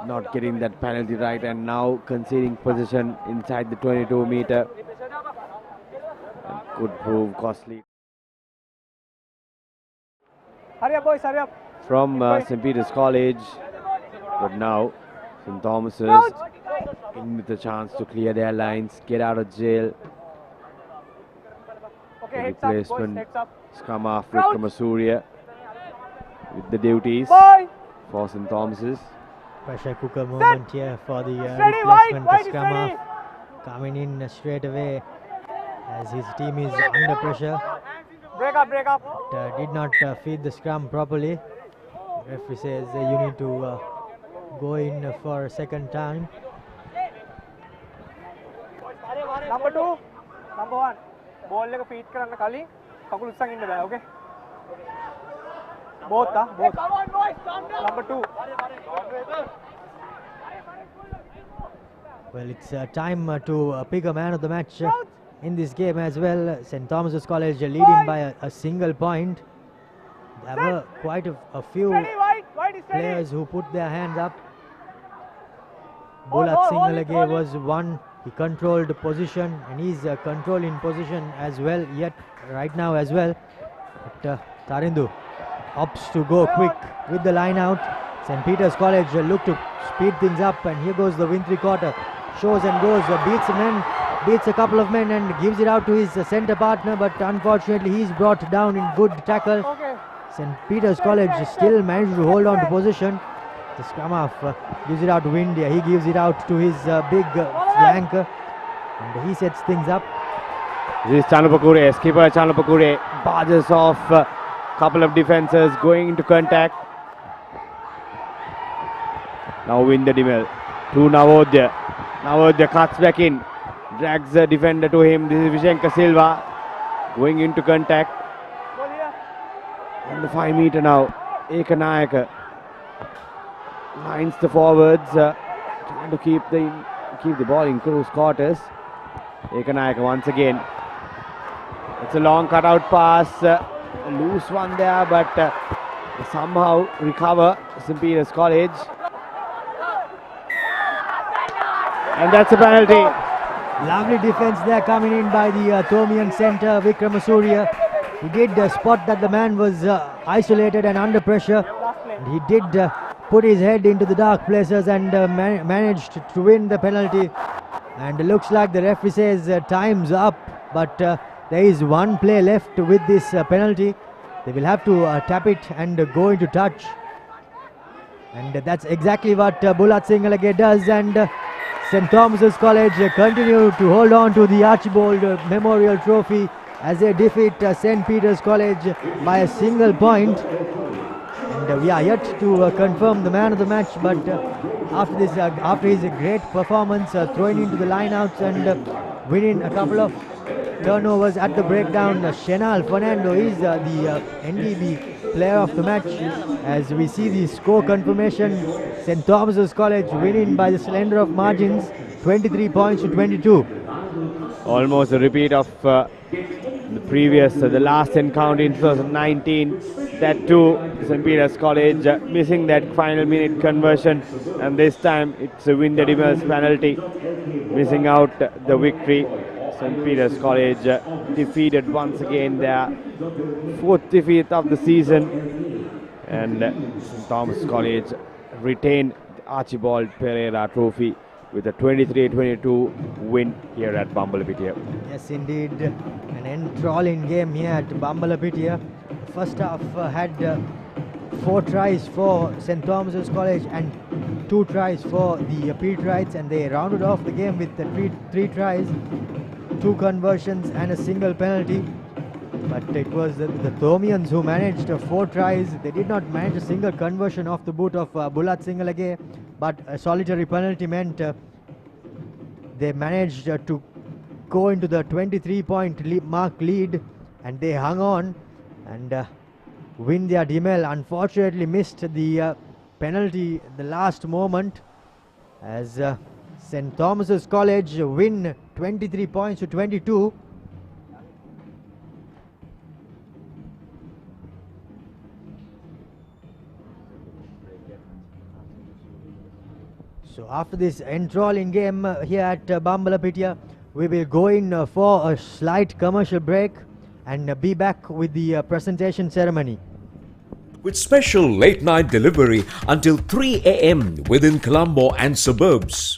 not getting that penalty right, and now conceding possession inside the 22 meter. And could prove costly. Hurry up, boys, hurry up. From St. Peter's College, but now St. Thomas's in with a chance to clear their lines, get out of jail. Okay, Replacement scrum half Vikramasuriya with the duties for St. Thomas's. Pressure cooker moment here for the replacement scrum half, coming in straight away as his team is under pressure. Break up, break up. But did not feed the scrum properly. Referee says you need to go in for a second time. Number 2, number 1. Ball එක feed කරන්න කලින් කකුල උස්සන් ඉන්න බෑ, okay? Both. Number 2. Well, it's time to pick a man of the match in this game as well. St. Thomas's College leading by a single point. There were quite a few players who put their hands up. Bulat Singalage was one. He controlled position, and he's controlling position as well yet right now as well. But Tarindu opts to go quick with the line out. St. Peter's College look to speed things up, and here goes the wing three-quarter. Shows and goes, beats a couple of men and gives it out to his centre partner, but unfortunately he's brought down in good tackle. St. Peter's College still managed to hold on to position. The scrum half gives it out to Vindhya. He gives it out to his big flanker, and he sets things up. This is Chanupakure, skipper Chanupakure barges off a couple of defenders, going into contact. Now Vindhya Dimel to Navodya. Navodya cuts back in, drags the defender to him. This is Vishenka Silva going into contact. On the 5 meter now, Ekanayaka lines the forwards, trying to keep the ball in close quarters. Ekanayaka once again. It's a long cutout pass, a loose one there, but somehow recover St. Peter's College. And that's a penalty. Lovely defense there coming in by the Thomian centre, Vikramasuriya. He did spot that the man was isolated and under pressure. And he did put his head into the dark places and managed to win the penalty. And it looks like the referee says time's up, but there is one play left with this penalty. They will have to tap it and go into touch. And that's exactly what Bulat Singalage does. And St. Thomas's College continue to hold on to the Archibald Memorial Trophy as they defeat St. Peter's College by a single point. And we are yet to confirm the man of the match, but after his great performance, throwing into the lineouts and winning a couple of turnovers at the breakdown, Shenal Fernando is the NDB player of the match. As we see the score confirmation, St. Thomas's College winning by the slender of margins, 23 points to 22. Almost a repeat of the last encounter in 2019. That too, St. Peter's College missing that final minute conversion, and this time it's a Vindhya Dimel's penalty, missing out the victory. St. Peter's College defeated once again their fourth defeat of the season, and St. Thomas College retained the Archibald Perera Trophy with a 23-22 win here at Bambalapitiya. Yes, indeed. An enthralling game here at Bambalapitiya. First half had 4 tries for St. Thomas's College and 2 tries for the Peterites, and they rounded off the game with 3 tries, 2 conversions and a single penalty. But it was the Thomians who managed 4 tries. They did not manage a single conversion off the boot of Bulat Singalage, but a solitary penalty meant they managed to go into the 23-point mark lead, and they hung on and win their Dimel. Unfortunately missed the penalty at the last moment as St. Thomas's College win 23 points to 22. So after this enthralling game here at Bambalapitiya, we will go in for a slight commercial break and be back with the presentation ceremony. With special late night delivery until 3 a.m. within Colombo and suburbs.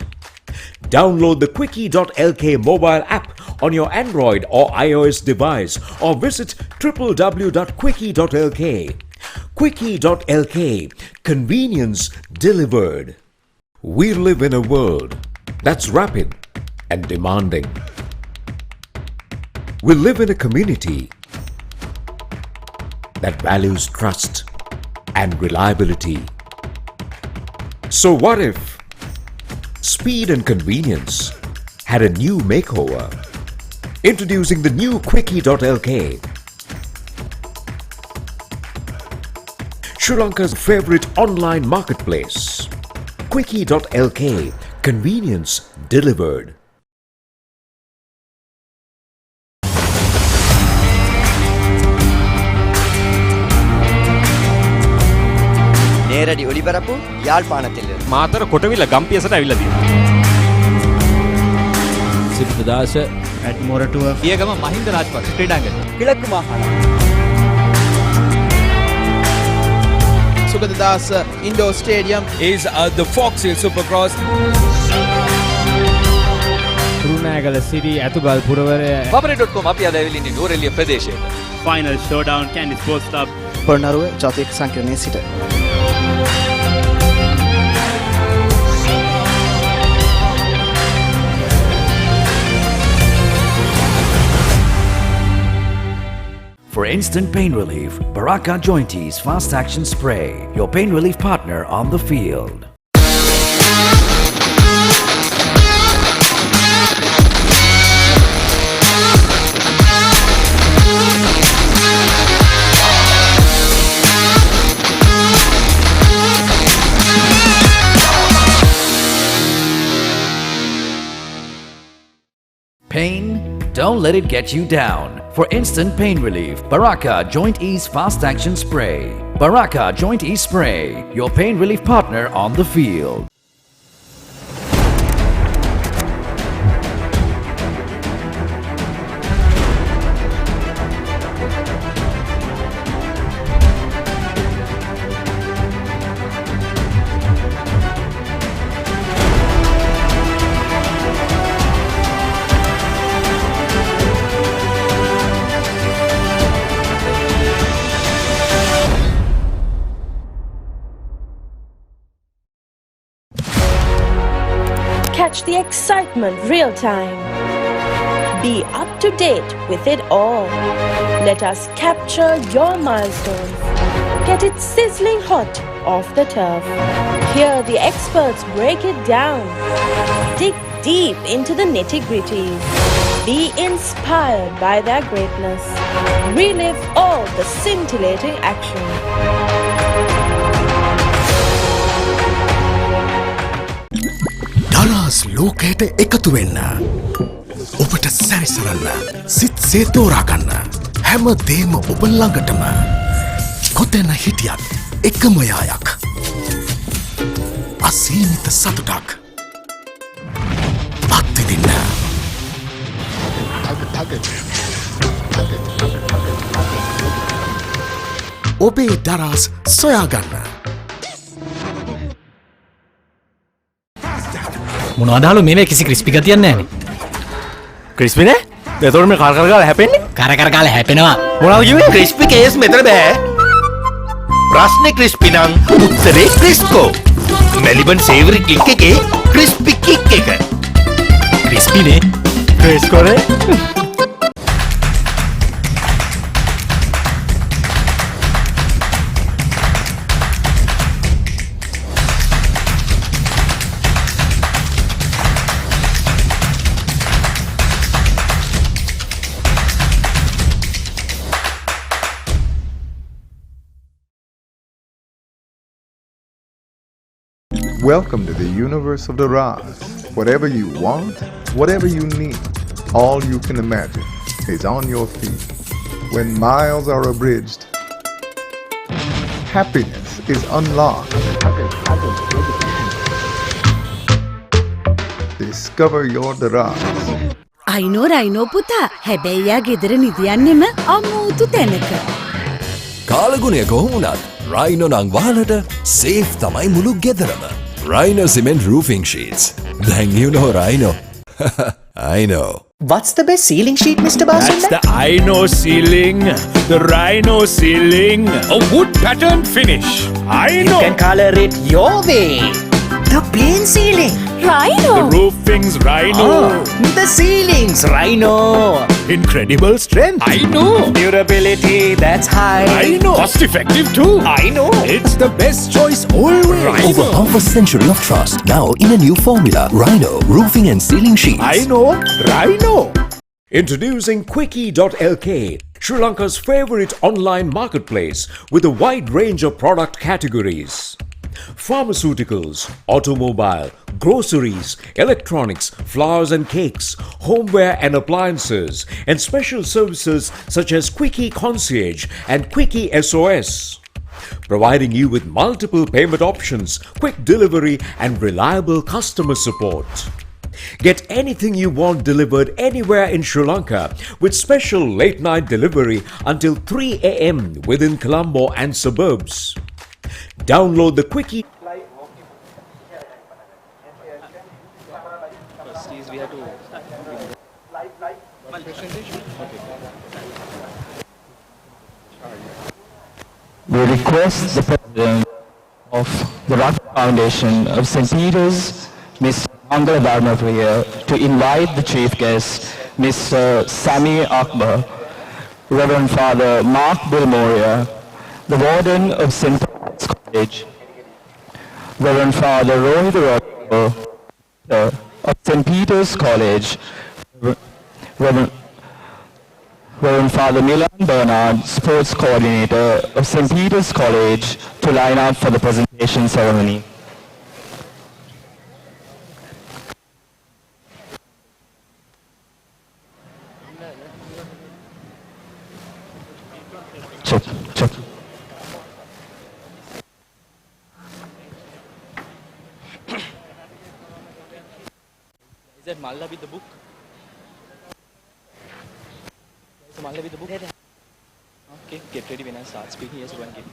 Download the Quickie.lk mobile app on your Android or iOS device or visit www.quickie.lk. Quickie.lk, convenience delivered. We live in a world that's rapid and demanding. We live in a community that values trust and reliability. So what if speed and convenience had a new makeover? Introducing the new Quickie.lk, Sri Lanka's favorite online marketplace. Quickie.lk, convenience delivered. நேரடி ஒளிபரப்பு யாழ்ப்பாணத்திலிருந்து. මාතර කොටවිල ගම්පියසට ඇවිල්ලා තියෙනවා. සිද්ධාස at Moratua පියගම Mahinda Rajapaksa ක්‍රීඩාංගණය. கிழக்கு மாகாணம். Sugadadasa Indoor Stadium is the Foxhill Supercross. Kurunegala city Athugal පුරවරය Papare.com අපි අද ඇවිල්ලා ඉන්නේ නෝරෙලිය ප්‍රදේශයට. Final Showdown Candy Sports Club Pernaruwa චතුර්ථ සංකීර්ණයේ සිට For instant pain relief, Baraka Jointies Fast Action Spray, your pain relief partner on the field. Pain? Don't let it get you down. For instant pain relief, Baraka Joint Ease Fast Action Spray. Baraka Joint Ease Spray, your pain relief partner on the field. Catch the excitement real time. Be up to date with it all. Let us capture your milestones. Get it sizzling hot off the turf. Hear the experts break it down. Dig deep into the nitty-gritties. Be inspired by their greatness. Relive all the scintillating action. දරස් ලෝකයට එකතු වෙන්න. ඔබට සැරිසරන්න, සිත් සේතෝරාගන්න. හැම දේම ඔබ ළඟටම. කොතැන හිටියත් එකම යායක්. අසීමිත සතුටක්. අත්විඳින්න. ඔබේ දරස් සොයාගන්න. මොනවදාලු මේවේ කිසි ක්‍රිස්පි ගතියක් නැහැනේ. ක්‍රිස්පි නේ? එතකොට මේ කර කර ගාලා හැපෙන්නේ? කර කර ගාලා හැපෙනවා. මොනවද කිව්වේ? ක්‍රිස්පි කේස් මෙතන බෑ. ප්‍රශ්නේ ක්‍රිස්පි නම් උත්තරේ ක්‍රිස්කෝ. මෙලිබන් සේවරි ක්ලික් එකේ ක්‍රිස්පි කික් එක. ක්‍රිස්පි නේ. ක්‍රිස්කෝ නේ. Welcome to the universe of the Raz. Whatever you want, whatever you need, all you can imagine is on your feet. When miles are abridged, happiness is unlocked. Discover your Raz. අයිනෝ rhino පුතා හැබැයි යා ගෙදර නිදියන්නෙම අමුතු තැනක. කාලගුණය කොහොමුණත් Rhino නං වහලට safe තමයි මුළු ගෙදරම. Rhino cement roofing sheets. Then you know Rhino. I know. What's the best ceiling sheet, Mr. Basunda? That's the Rhino ceiling. The Rhino ceiling. A wood pattern finish. I know. You can color it your way. The plain ceiling. Rhino. The roofing's Rhino. The ceilings, Rhino. Incredible strength. I know. Durability, that's high. I know. Cost effective too. I know. It's the best choice always. Rhino. Over half a century of trust. Now in a new formula. Rhino roofing and ceiling sheets. I know. Rhino. Introducing Quickie.lk, Sri Lanka's favorite online marketplace with a wide range of product categories. Pharmaceuticals, automobile, groceries, electronics, flowers and cakes, homeware and appliances, and special services such as Quickie Concierge and Quickie SOS. Providing you with multiple payment options, quick delivery and reliable customer support. Get anything you want delivered anywhere in Sri Lanka with special late night delivery until 3 a.m. within Colombo and suburbs. Download the Quickie. We request the President of the Rugby Foundation of St. Peter's, Mr. Bambalapitiya, to invite the chief guest, Mr. Sami Akbar, Reverend Father Mark Bilmoria, the Warden of St. Peter's College, Reverend Father Rohit Rodrigo of St. Peter's College, Reverend Father Milan Bernard, Sports Coordinator of St. Peter's College, to line up for the presentation ceremony. Check. Is that Malla with the book? Is Malla with the book? Okay, get ready when I start speaking. Yes, one game.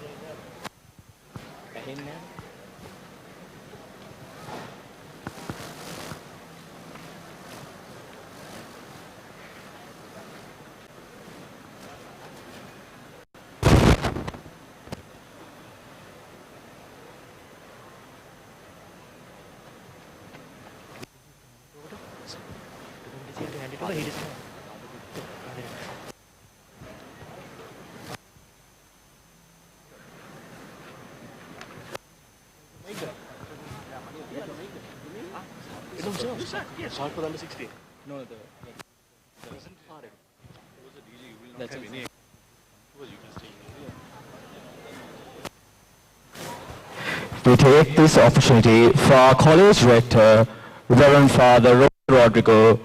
Short for under 16. No, the doesn't far. That's it. We take this opportunity for our college rector, Reverend Father Rohit Rodrigo,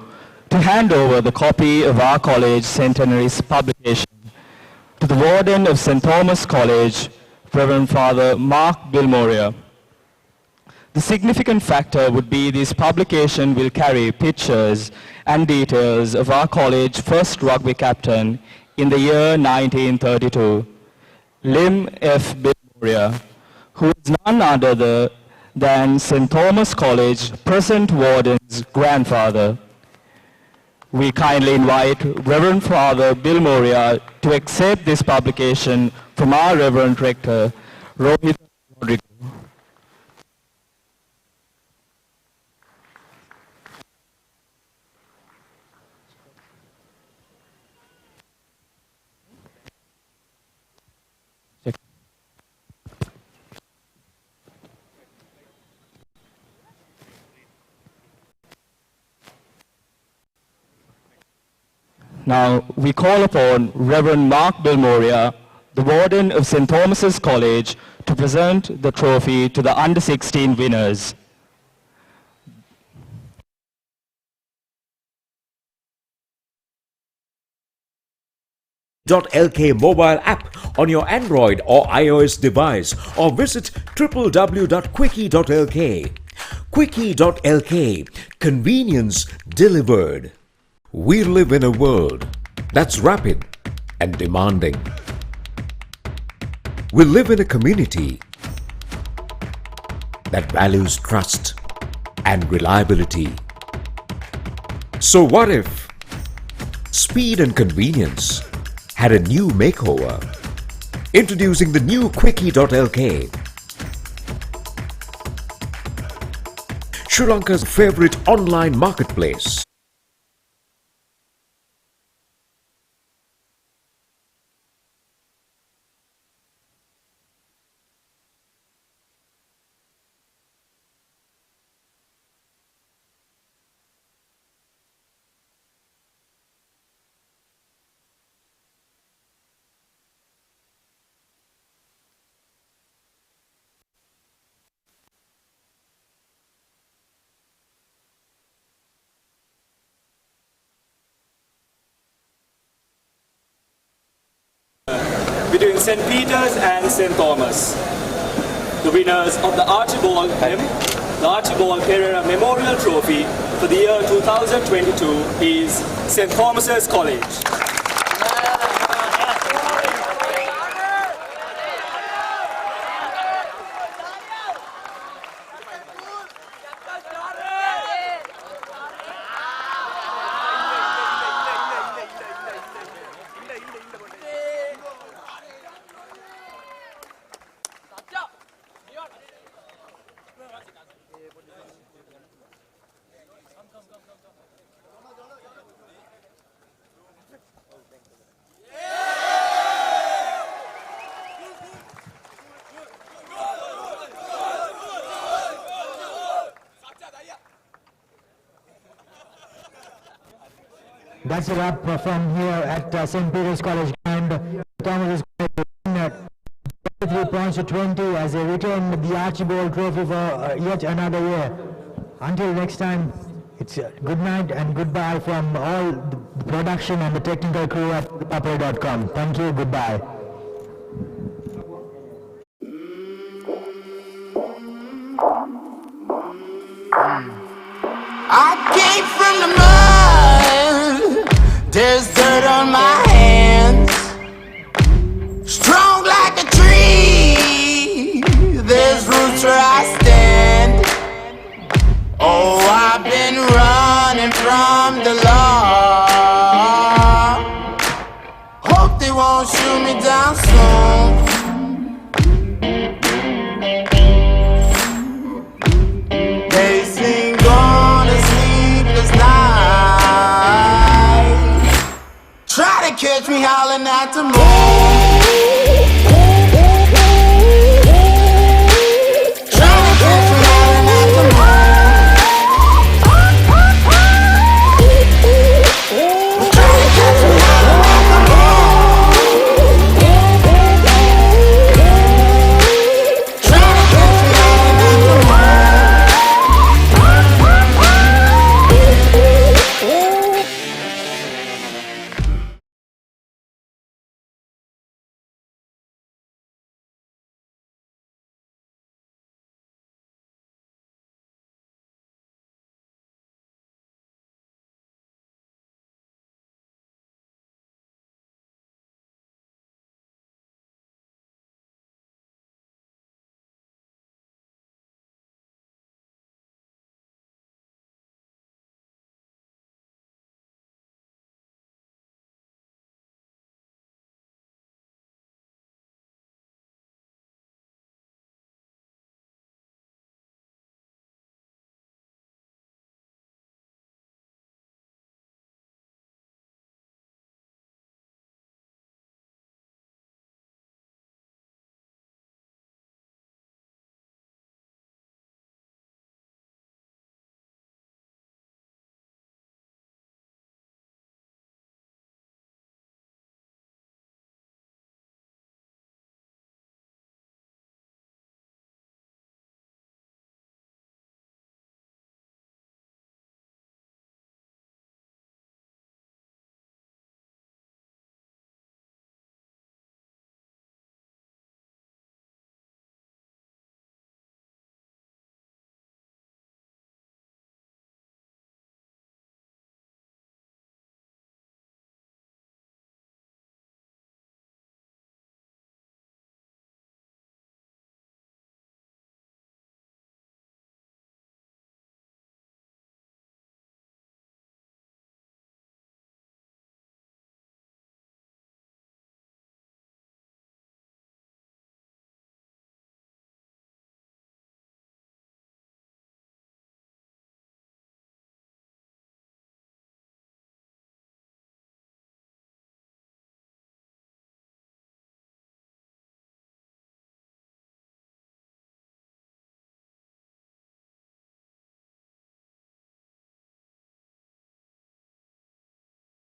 to hand over the copy of our college centenary's publication to the Warden of S.THOMAS College, Reverend Father Mark Bilmoria. The significant factor would be this publication will carry pictures and details of our college first rugby captain in the year 1932, Lim F. Bilmoria, who is none other than St. Thomas College present warden's grandfather. We kindly invite Reverend Father Bill Moria to accept this publication from our Reverend Rector, Rohit Rodrigo. Now, we call upon Reverend Mark Bill Moria, the warden of St. Thomas's College, to present the trophy to the under-16 winners. .lk mobile app on your Android or iOS device, or visit www.quickie.lk. Quickie.lk, convenience delivered. We live in a world that's rapid and demanding. We live in a community that values trust and reliability. So what if speed and convenience had a new makeover? Introducing the new Quickie.lk, Sri Lanka's favorite online marketplace. Between St. Peter's and St. Thomas. The winners of the Archibald Perera Memorial Trophy for the year 2022 is St. Thomas's College. That's a wrap from here at St. Peter's College Ground. Thomas is 23 points to 20 as they retain the Archibald Trophy for yet another year. Until next time, it's good night and goodbye from all the production and the technical crew at Papare.com. Thank you, goodbye. I came from the mud, there's dirt on my hands. Strong like a tree, there's roots where I stand. Oh, I've been running from the law. Hope they won't shoot me down soon. They sing on a sleepless night, try to catch me howling at the moon.